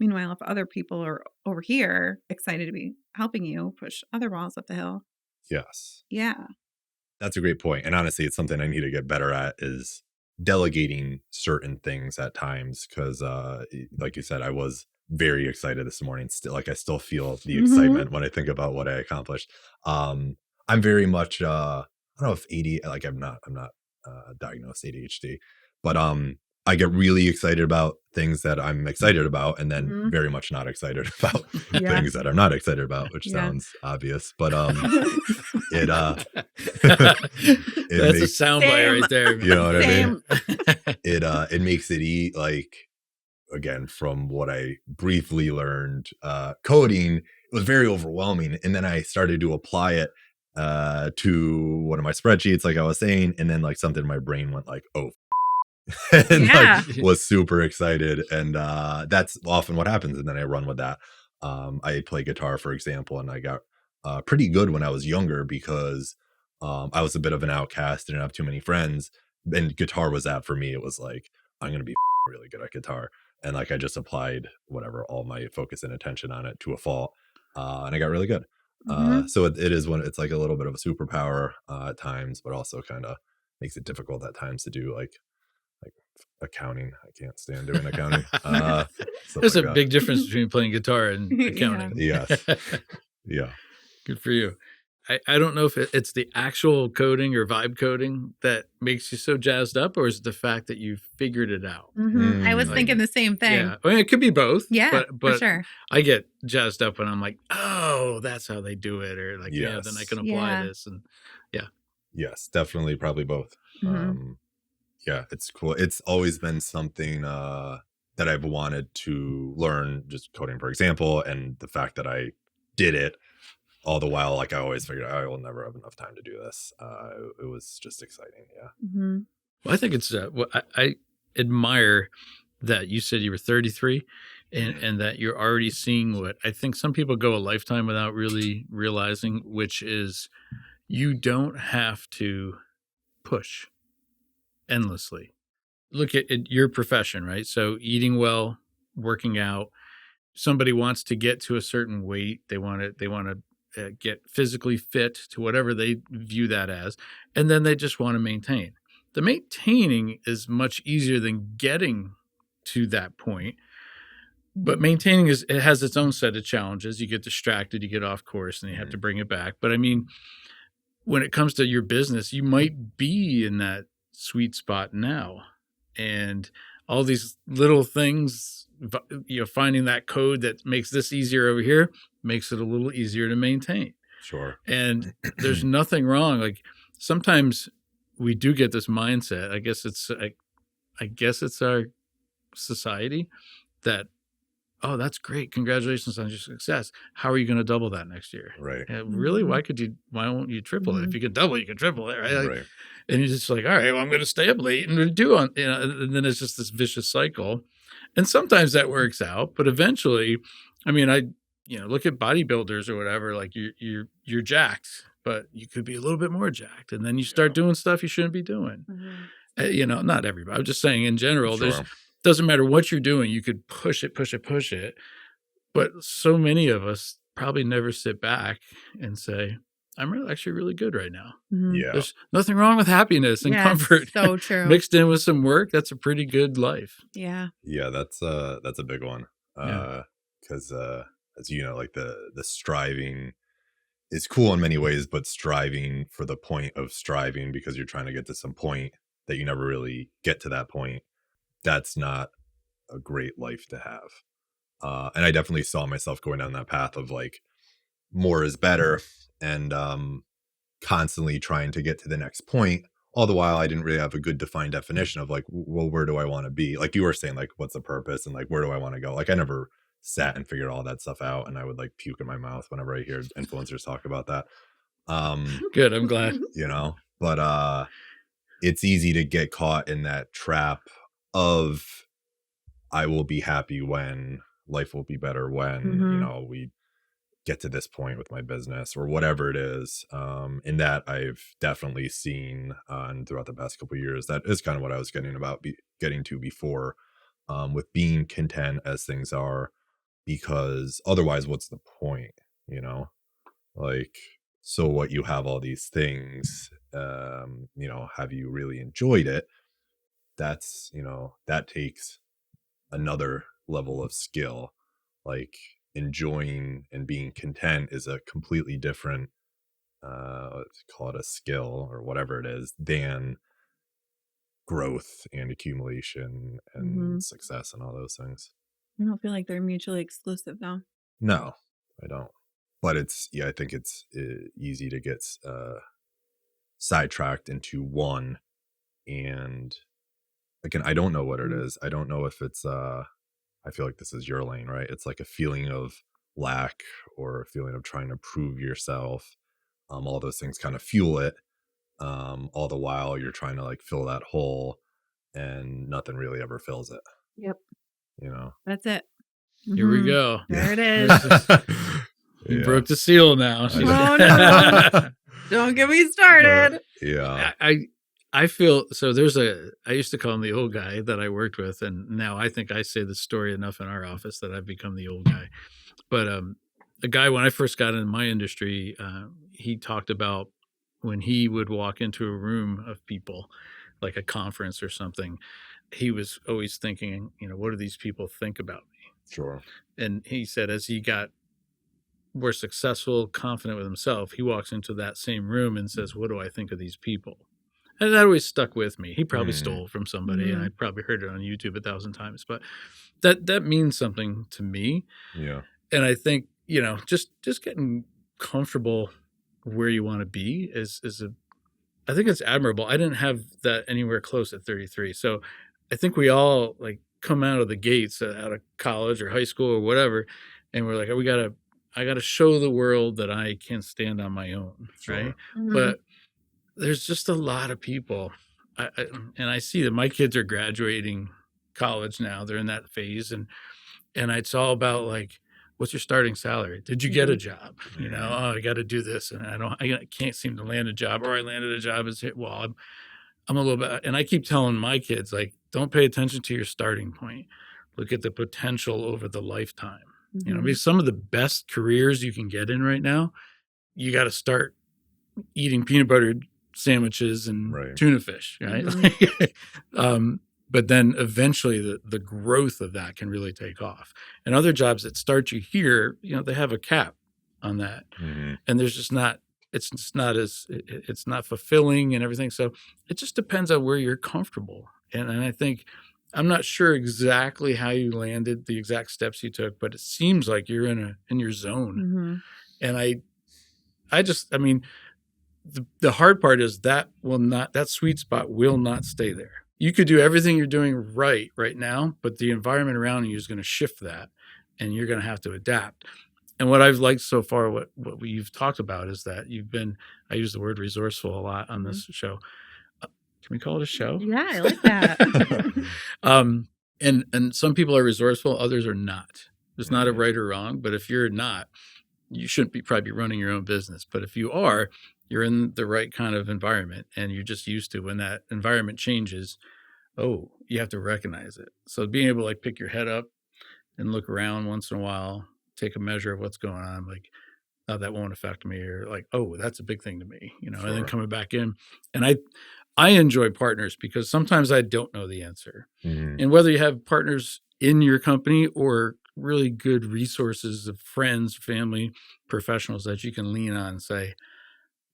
Meanwhile, if other people are over here excited to be helping you push other balls up the hill. Yes. Yeah. That's a great point. And honestly, it's something I need to get better at is delegating certain things at times. Cause like you said, I was very excited this morning. Still, like I still feel the excitement when I think about what I accomplished. I'm very much I don't know if AD like I'm not diagnosed ADHD, but I get really excited about things that I'm excited about and then very much not excited about things that I'm not excited about, which sounds obvious, but it it That's a makes soundbite right there. you know what I mean? It makes it like again from what I briefly learned coding, it was very overwhelming, and then I started to apply it to one of my spreadsheets like I was saying, and then like something in my brain went like, oh, and like was super excited, and that's often what happens, and then I run with that. I play guitar, for example, and I got pretty good when I was younger because I was a bit of an outcast, didn't have too many friends, and guitar was that for me. It was like I'm gonna be really good at guitar, and like I just applied whatever all my focus and attention on it to a fault, and I got really good. So it is when it's like a little bit of a superpower at times, but also kind of makes it difficult at times to do like accounting. I can't stand doing accounting. There's like a big difference between playing guitar and accounting. Yes. Yeah. Good for you. I don't know if it's the actual coding or vibe coding that makes you so jazzed up, or is it the fact that you figured it out? I was thinking the same thing. Yeah. I mean, it could be both. Yeah, but for sure. I get jazzed up when I'm like, oh, that's how they do it. Or like, yeah, then I can apply this. And yeah. Yes, definitely. Probably both. Yeah, it's cool. It's always been something that I've wanted to learn, just coding, for example, and the fact that I did it all the while, like I always figured I will never have enough time to do this. It was just exciting. Yeah. Well, I think it's, I admire that you said you were 33 and that you're already seeing what I think some people go a lifetime without really realizing, which is you don't have to push endlessly. Look at your profession, right? So eating well, working out, somebody wants to get to a certain weight. They want to get physically fit to whatever they view that as. And then they just want to maintain. The maintaining is much easier than getting to that point. But maintaining it has its own set of challenges. You get distracted, you get off course, and you have to bring it back. But I mean, when it comes to your business, you might be in that sweet spot now. And all these little things, finding that code that makes this easier over here makes it a little easier to maintain. Sure. And there's nothing wrong. Like sometimes we do get this mindset. I guess it's our society that, oh, that's great. Congratulations on your success. How are you going to double that next year? Right. Really? Why won't you triple it? If you can double, you can triple it. Right. Right. And you're just like, all right, well, I'm going to stay up late and do and then it's just this vicious cycle. And sometimes that works out, but eventually, I mean, look at bodybuilders or whatever, like you're jacked, but you could be a little bit more jacked. And then you start doing stuff you shouldn't be doing. Not everybody. I'm just saying in general, doesn't matter what you're doing, you could push it. But so many of us probably never sit back and say, I'm actually really good right now. Yeah. There's nothing wrong with happiness and comfort. So true. Mixed in with some work, that's a pretty good life. Yeah. Yeah, that's a big one. Because as you know, like the striving is cool in many ways, but striving for the point of striving because you're trying to get to some point that you never really get to that point, that's not a great life to have. And I definitely saw myself going down that path of like more is better and constantly trying to get to the next point. All the while I didn't really have a good defined definition of like, well, where do I want to be? Like you were saying, like, what's the purpose and like, where do I want to go? Like I never sat and figured all that stuff out. And I would like puke in my mouth whenever I hear influencers talk about that. Good. I'm glad. But it's easy to get caught in that trap of I will be happy when life will be better when, we get to this point with my business or whatever it is. In that I've definitely seen and throughout the past couple of years, that is kind of what I was getting to before, with being content as things are. because otherwise what's the point, you know? Like, so what, you have all these things, you know, have you really enjoyed it? That's, you know, that takes another level of skill. Like, enjoying and being content is a completely different, let's call it a skill or whatever it is, than growth and accumulation and success and all those things. I don't feel like they're mutually exclusive though. No, I don't. But it's, yeah, I think it's easy to get sidetracked into one. And again, I don't know what it is. I don't know if it's I feel like this is your lane, right? It's like a feeling of lack or a feeling of trying to prove yourself. All those things kind of fuel it. All the while you're trying to like fill that hole, and nothing really ever fills it. Yep. You know? That's it. Here we go. There it is. You broke the seal now. Oh, no. Don't get me started. Yeah. I feel so. I used to call him the old guy that I worked with, and now I think I say the story enough in our office that I've become the old guy. But a guy, when I first got in my industry, he talked about when he would walk into a room of people, like a conference or something, he was always thinking, you know, what do these people think about me? Sure. And he said, as he got more successful, confident with himself, he walks into that same room and says, what do I think of these people? And that always stuck with me. He probably stole from somebody, and I probably heard it on YouTube 1,000 times, but that means something to me. Yeah. And I think, you know, just getting comfortable where you want to be I think it's admirable. I didn't have that anywhere close at 33. So I think we all like come out of the gates, out of college or high school or whatever, and we're like, I gotta show the world that I can stand on my own, Sure. right? But there's just a lot of people, and I see that my kids are graduating college now. They're in that phase, and it's all about like, what's your starting salary? Did you get a job? You know, oh, I got to do this, and I can't seem to land a job, or I landed a job I'm a little bit, and I keep telling my kids, like, don't pay attention to your starting point. Look at the potential over the lifetime. You know, because some of the best careers you can get in right now, you got to start eating peanut butter sandwiches and tuna fish, right? But then eventually the growth of that can really take off. And other jobs that start you here, you know, they have a cap on that. And there's just not, it's not fulfilling and everything. So it just depends on where you're comfortable. And I think, I'm not sure exactly how you landed, the exact steps you took, but it seems like you're in your zone. And I mean, the hard part is that sweet spot will not stay there. You could do everything you're doing right now, but the environment around you is going to shift that, and you're going to have to adapt. And what I've liked so far, what you've talked about, is that I use the word resourceful a lot on this show. Can we call it a show? Yeah, I like that. And some people are resourceful, others are not. There's not a right or wrong, but if you're not, you shouldn't probably be running your own business. But if you are, you're in the right kind of environment, and you're just used to, when that environment changes, you have to recognize it. So being able to like pick your head up and look around once in a while, take a measure of what's going on, like, oh, that won't affect me, or like, oh, that's a big thing to me, you know, and then coming back in. And I enjoy partners, because sometimes I don't know the answer. And whether you have partners in your company or really good resources of friends, family, professionals that you can lean on and say,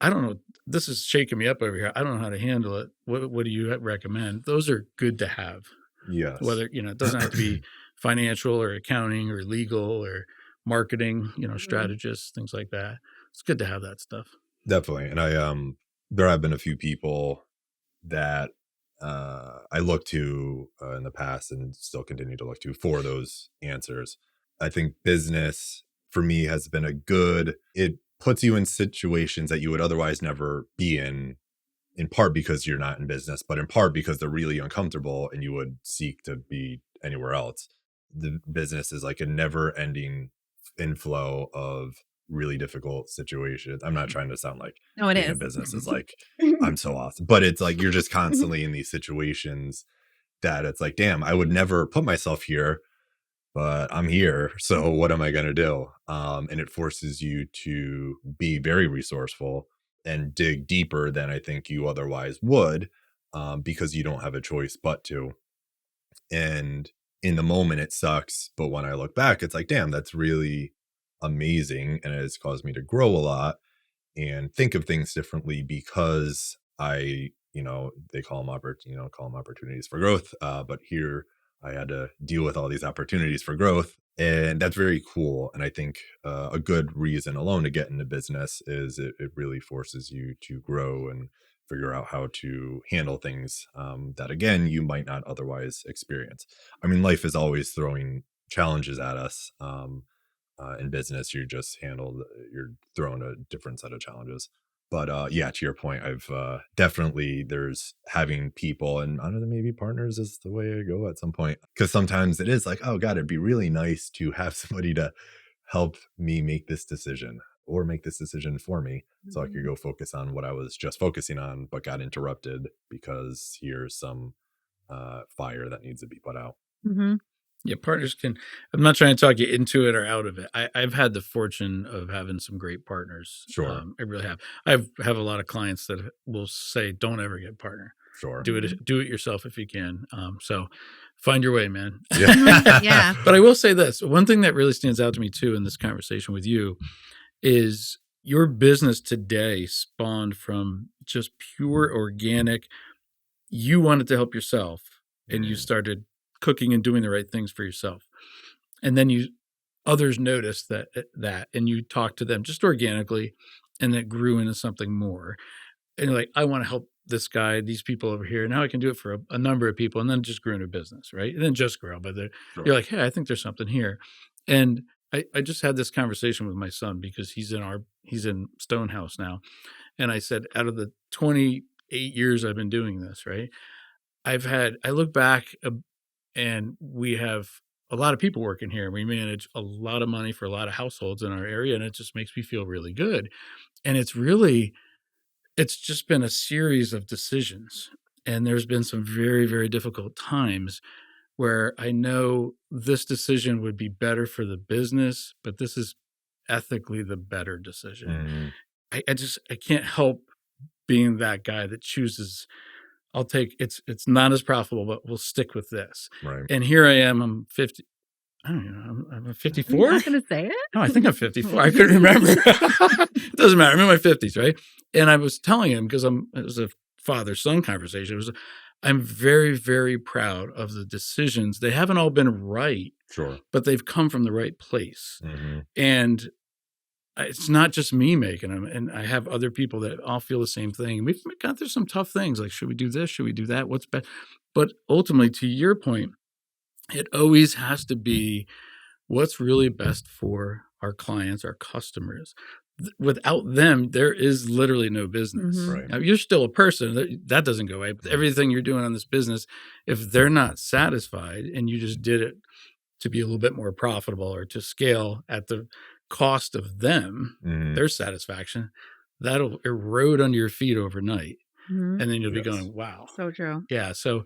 I don't know, this is shaking me up over here. I don't know how to handle it. What do you recommend? Those are good to have. Yes. Whether, you know, it doesn't have to be financial or accounting or legal or marketing, you know, strategists, things like that. It's good to have that stuff. Definitely. And there have been a few people that I look to in the past, and still continue to look to for those answers. I think business for me has been it puts you in situations that you would otherwise never be in part because you're not in business, but in part because they're really uncomfortable and you would seek to be anywhere else. The business is like a never ending inflow of really difficult situations. I'm not trying to sound like No, it being is. in business is like, I'm so awesome, but it's like, you're just constantly in these situations that it's like, damn, I would never put myself here, but I'm here. So what am I going to do? And it forces you to be very resourceful and dig deeper than I think you otherwise would, because you don't have a choice but to. And in the moment, it sucks. But when I look back, it's like, damn, that's really amazing. And it has caused me to grow a lot and think of things differently because they call them opportunities for growth. But here I had to deal with all these opportunities for growth, and that's very cool. And I think a good reason alone to get into business is it really forces you to grow and figure out how to handle things that again you might not otherwise experience. I mean, life is always throwing challenges at us. In business, you're thrown a different set of challenges. But yeah, to your point, I've definitely there's having people, and I don't know, maybe partners is the way I go at some point, because sometimes it is like, oh god, it'd be really nice to have somebody to help me make this decision or make this decision for me, so I could go focus on what I was just focusing on, but got interrupted because here's some fire that needs to be put out. Mm-hmm. Yeah, partners can. I'm not trying to talk you into it or out of it. I've had the fortune of having some great partners. Sure. I really have. I have a lot of clients that will say, "Don't ever get a partner. Sure. Do it yourself if you can." So find your way, man. Yeah. Yeah. But I will say this: one thing that really stands out to me too in this conversation with you is your business today spawned from just pure organic. You wanted to help yourself, and you started cooking and doing the right things for yourself. And then others noticed that and you talked to them just organically, and that grew into something more. And you're like, I want to help this guy, these people over here. Now I can do it for a number of people, and then just grew into business, right? And then just grow. But you're like, hey, I think there's something here. And I just had this conversation with my son because he's in Stonehouse now. And I said, out of the 28 years I've been doing this, right? I look back and we have a lot of people working here. We manage a lot of money for a lot of households in our area, and it just makes me feel really good. And it's just been a series of decisions. And there's been some very, very difficult times where I know this decision would be better for the business, but this is ethically the better decision. I can't help being that guy that chooses, I'll take it's not as profitable, but we'll stick with this. Right. And here I am, I'm 50. I don't know. I'm 54. You're not going to say it? No, I think I'm 54. I couldn't remember. It doesn't matter. I'm in my 50s, right? And I was telling him because it was a father-son conversation. I'm very, very proud of the decisions. They haven't all been right, Sure. but they've come from the right place. And it's not just me making them. And I have other people that all feel the same thing. We've gone through some tough things. Like, should we do this? Should we do that? What's best? But ultimately, to your point, it always has to be what's really best for our clients, our customers. Without them, there is literally no business. Right. Now, you're still a person. That doesn't go away. But everything you're doing on this business, if they're not satisfied and you just did it to be a little bit more profitable or to scale at the cost of them, their satisfaction, that'll erode under your feet overnight. And then you'll be going, wow. So true. Yeah. So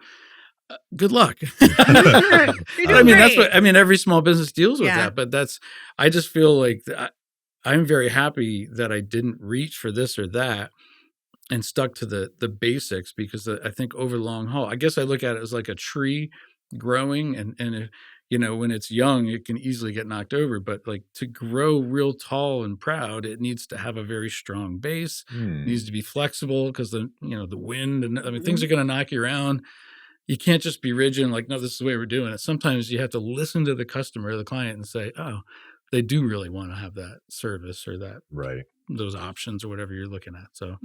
good luck. I mean, that's what, every small business deals with that, but I just feel like I'm very happy that I didn't reach for this or that and stuck to the basics, because I think over the long haul, I guess I look at it as like a tree growing, and when it's young, it can easily get knocked over, but like to grow real tall and proud, it needs to have a very strong base. It needs to be flexible because the wind and things are going to knock you around. You can't just be rigid and like, no, this is the way we're doing it. Sometimes you have to listen to the customer or the client and say, oh, they do really want to have that service or that, right, those options or whatever you're looking at. So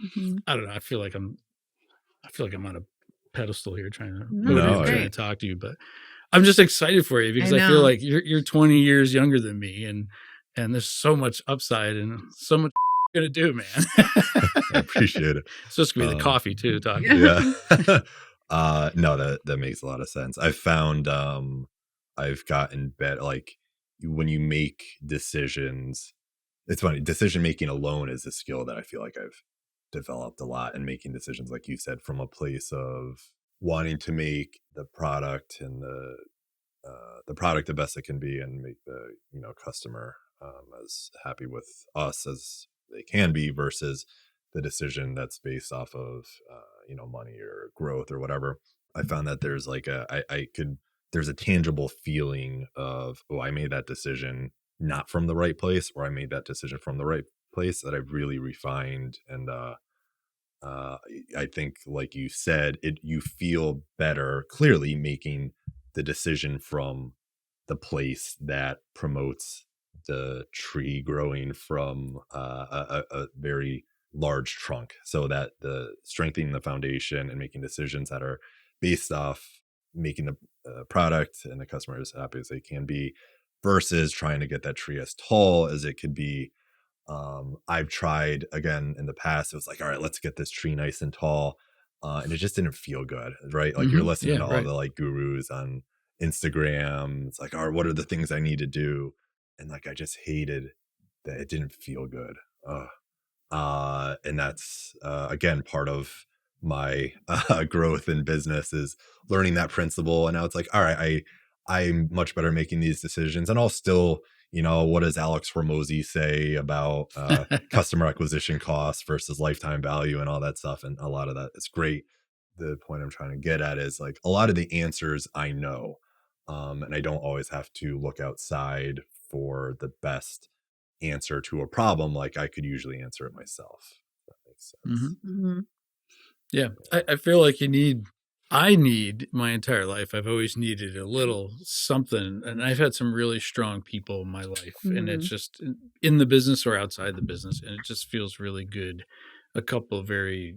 I don't know. I feel like I'm on a pedestal here trying to talk to you, but I'm just excited for you because I feel like you're 20 years younger than me, and there's so much upside and so much you're gonna do, man. I appreciate it. So it's gonna be the coffee too. Talking. Yeah. No, that makes a lot of sense. I've found I've gotten better. Like when you make decisions, it's funny. Decision making alone is a skill that I feel like I've developed a lot, and making decisions, like you said, from a place of wanting to make the product and the the product the best it can be and make the customer as happy with us as they can be versus the decision that's based off of money or growth or whatever. I found that there's like there's a tangible feeling of, oh, I made that decision not from the right place, or I made that decision from the right place that I've really refined. And uh, I think, like you said, you feel better clearly making the decision from the place that promotes the tree growing from a very large trunk, so that the strengthening the foundation and making decisions that are based off making the product and the customer as happy as they can be versus trying to get that tree as tall as it could be. I've tried again in the past. It was like, all right, let's get this tree nice and tall. And it just didn't feel good, right? Like you're listening Yeah, to all right. the like gurus on Instagram. It's like, all right, what are the things I need to do? And like, I just hated that it didn't feel good. And that's, again, part of my growth in business is learning that principle. And now it's like, all right, I'm much better making these decisions, and I'll still, what does Alex Hormozy say about customer acquisition costs versus lifetime value and all that stuff? And a lot of that is great. The point I'm trying to get at is like a lot of the answers I know, and I don't always have to look outside for the best answer to a problem. Like I could usually answer it myself. If that makes sense. Mm-hmm. Yeah. I feel like I need my entire life. I've always needed a little something. And I've had some really strong people in my life. And it's just in the business or outside the business. And it just feels really good. A couple of very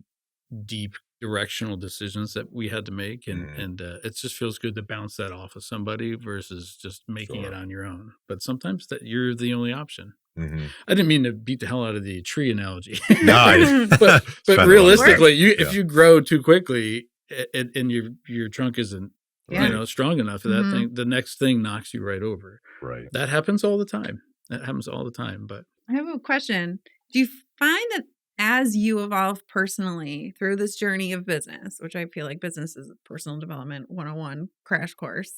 deep directional decisions that we had to make. And it just feels good to bounce that off of somebody versus just making it on your own. But sometimes that you're the only option. Mm-hmm. I didn't mean to beat the hell out of the tree analogy. No, but realistically, if you grow too quickly and your trunk isn't strong enough for that thing, the next thing knocks you right over. Right. That happens all the time. But I have a question. Do you find that as you evolve personally through this journey of business, which I feel like business is a personal development 101 crash course,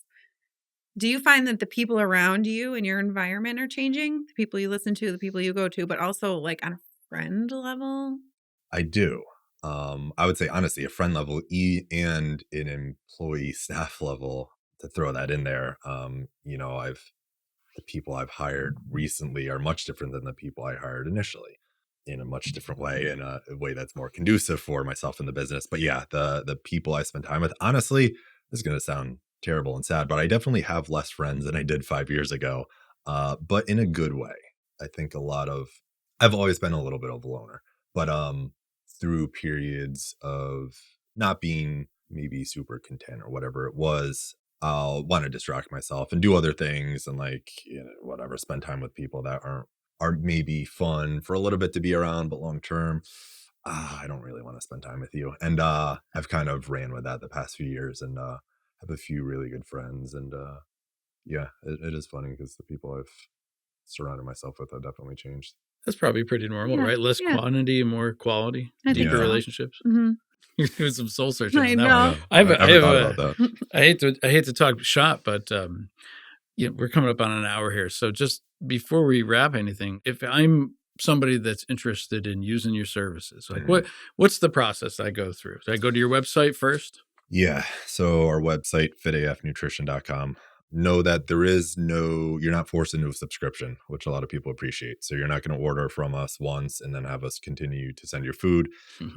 do you find that the people around you and your environment are changing? The people you listen to, the people you go to, but also like on a friend level? I do. I would say honestly, a friend level and an employee staff level, to throw that in there. The people I've hired recently are much different than the people I hired initially, in a much different way, in a way that's more conducive for myself in the business. But yeah, the people I spend time with, honestly, this is going to sound terrible and sad, but I definitely have less friends than I did 5 years ago, but in a good way. I think I've always been a little bit of a loner, but through periods of not being maybe super content or whatever it was, I'll want to distract myself and do other things and like, whatever, spend time with people that are maybe fun for a little bit to be around, but long term, I don't really want to spend time with you. And I've kind of ran with that the past few years, and have a few really good friends. And yeah, it is funny because the people I've surrounded myself with have definitely changed. that's probably pretty normal, right? Less quantity and more quality, deeper relationships. Mm-hmm. You're doing some soul searching I on that know. one. I thought about that. I hate to talk shop, but we're coming up on an hour here. So just before we wrap anything, if I'm somebody that's interested in using your services, like what's the process I go through? Do I go to your website first? Yeah. So our website, fitafnutrition.com. Know that you're not forced into a subscription, which a lot of people appreciate. So you're not going to order from us once and then have us continue to send your food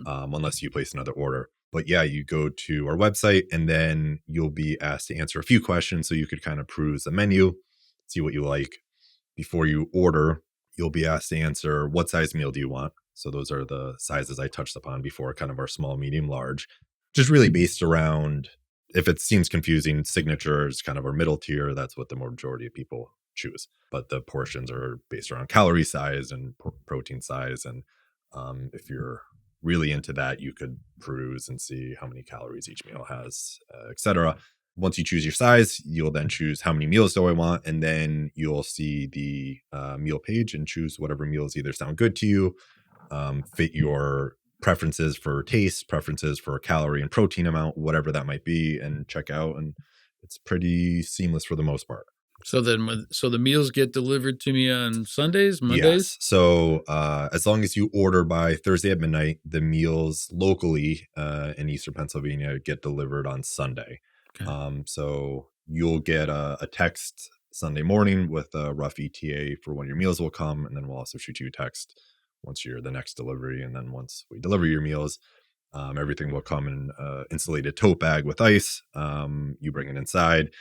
unless you place another order. But yeah, you go to our website and then you'll be asked to answer a few questions so you could kind of peruse the menu, see what you like. Before you order, you'll be asked to answer what size meal do you want. So those are the sizes I touched upon before, kind of our small, medium, large, just really based around, if it seems confusing, signature is kind of our middle tier. That's what the majority of people choose. But the portions are based around calorie size and protein size. And if you're really into that, you could peruse and see how many calories each meal has, etc. Once you choose your size, you'll then choose how many meals do I want. And then you'll see the meal page and choose whatever meals either sound good to you, fit your preferences for taste, preferences for calorie and protein amount, whatever that might be, and check out. And it's pretty seamless for the most part. So then, so the meals get delivered to me on Sundays, Mondays? Yes. So as long as you order by Thursday at midnight, the meals locally in Eastern Pennsylvania get delivered on Sunday. Okay. So you'll get a text Sunday morning with a rough ETA for when your meals will come. And then we'll also shoot you a text once you're the next delivery. And then once we deliver your meals, everything will come in insulated tote bag with ice. You bring it inside.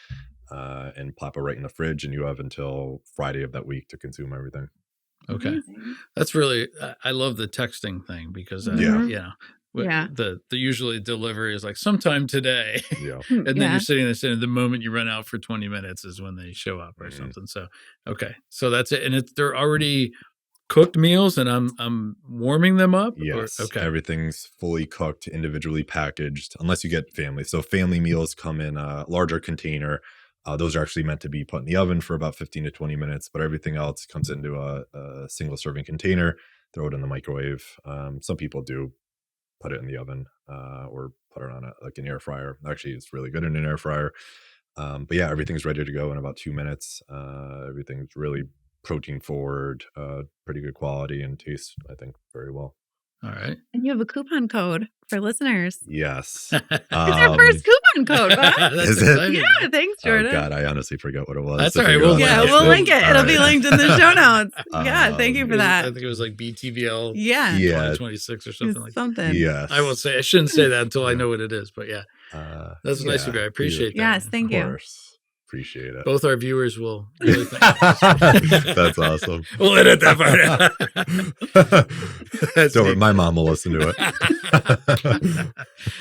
And plop it right in the fridge, and you have until Friday of that week to consume everything. Okay. Amazing. That's really, I love the texting thing because, Yeah. the usually delivery is like sometime today. Yeah. And then you're sitting there saying the moment you run out for 20 minutes is when they show up or something. So, okay. So that's it. And they're already cooked meals and I'm warming them up? Yes. Okay. Everything's fully cooked, individually packaged, unless you get family. So family meals come in a larger container. Those are actually meant to be put in the oven for about 15 to 20 minutes, but everything else comes into a single serving container, throw it in the microwave. Some people do put it in the oven or put it on like an air fryer. Actually, it's really good in an air fryer. But yeah, everything's ready to go in about 2 minutes. Everything's really protein forward, pretty good quality, and tastes, I think, very well. All right. And you have a coupon code for listeners. Yes. It's our first coupon code, huh? Is it? Yeah, thanks, Jordan. Oh God, I honestly forget what it was. That's all right. We'll link it. It'll be linked in the show notes. Yeah, Um, thank you for that. I think it was like BTVL Yeah. 2026 or something It's like that. something. Yes. I will say, I shouldn't say that until I know what it is, but yeah. That's nice of you. I appreciate that. Yes, thank you. Of course. Appreciate it. Both our viewers will really thank That's awesome. We'll edit that part out. That's Don't, neat. my mom will listen to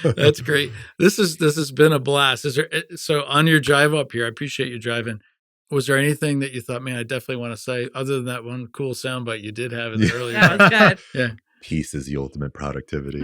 it. That's great. This has been a blast. So on your drive up here, I appreciate you driving. Was there anything that you thought, man, I definitely want to say, other than that one cool soundbite you did have in the earlier? Yeah, it's good. Yeah. Peace is the ultimate productivity.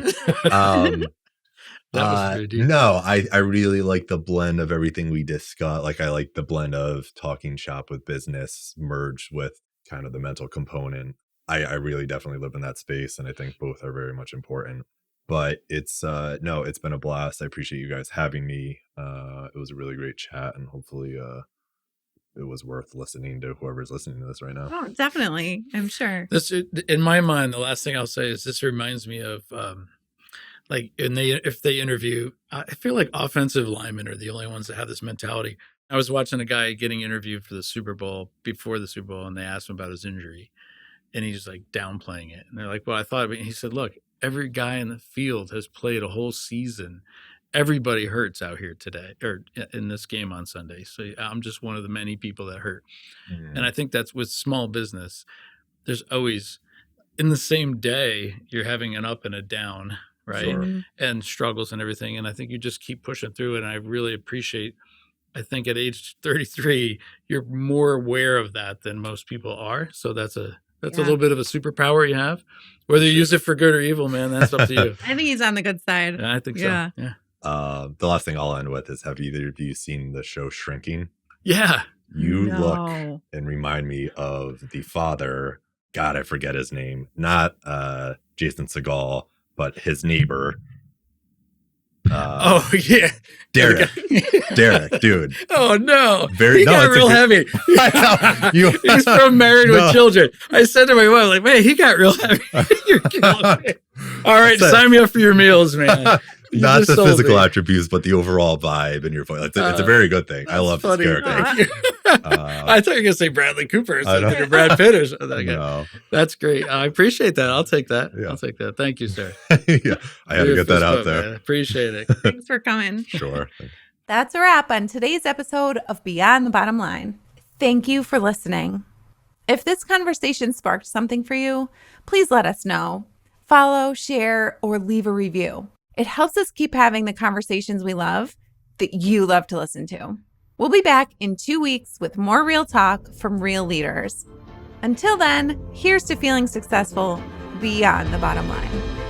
That was good, dude. No, I really like the blend of everything we discussed. Like I like the blend of talking shop with business merged with kind of the mental component. I really definitely live in that space, and I think both are very much important. But it's it's been a blast. I appreciate you guys having me. It was a really great chat, and hopefully it was worth listening to whoever's listening to this right now. Oh, definitely. I'm sure. This, in my mind, the last thing I'll say is this reminds me of like, if they interview, I feel like offensive linemen are the only ones that have this mentality. I was watching a guy getting interviewed for the Super Bowl, before the Super Bowl, and they asked him about his injury, and he's like downplaying it. And they're like, well, I thought of it. And he said, look, every guy in the field has played a whole season. Everybody hurts out here today, or in this game on Sunday. So I'm just one of the many people that hurt. And I think that's with small business. There's always, in the same day, you're having an up and a down, right? Sure. And struggles and everything. And I think you just keep pushing through it. And I really appreciate, I think at age 33, you're more aware of that than most people are. So that's a little bit of a superpower you have. Whether you use it for good or evil, man, that's up to you. I think he's on the good side. Yeah, I think so. Yeah. Yeah. The last thing I'll end with is, have either of you seen the show Shrinking? Yeah. You No. look and remind me of the father. God, I forget his name. Not Jason Segel, but his neighbor. Oh yeah, Derek. Derek, dude. Oh no, Very- he no, got it's a real good- heavy. I know. He's from Married No. with Children. I said to my wife, like, man, he got real heavy. You're killing me. All right, That's it. sign me up for your meals, man. You Not just the sold physical me. attributes, but the overall vibe in your voice. It's a very good thing. I That's love funny. this character. Thank you. I thought you were gonna say Bradley Cooper or I know. something, or Brad Pitt or something. Okay. No. That's great. I appreciate that. I'll take that. Yeah. I'll take that. Thank you, sir. Yeah, I had to get that out there. Man. Appreciate it. Thanks for coming. Sure. That's a wrap on today's episode of Beyond the Bottom Line. Thank you for listening. If this conversation sparked something for you, please let us know. Follow, share, or leave a review. It helps us keep having the conversations we love that you love to listen to. We'll be back in 2 weeks with more real talk from real leaders. Until then, here's to feeling successful beyond the bottom line.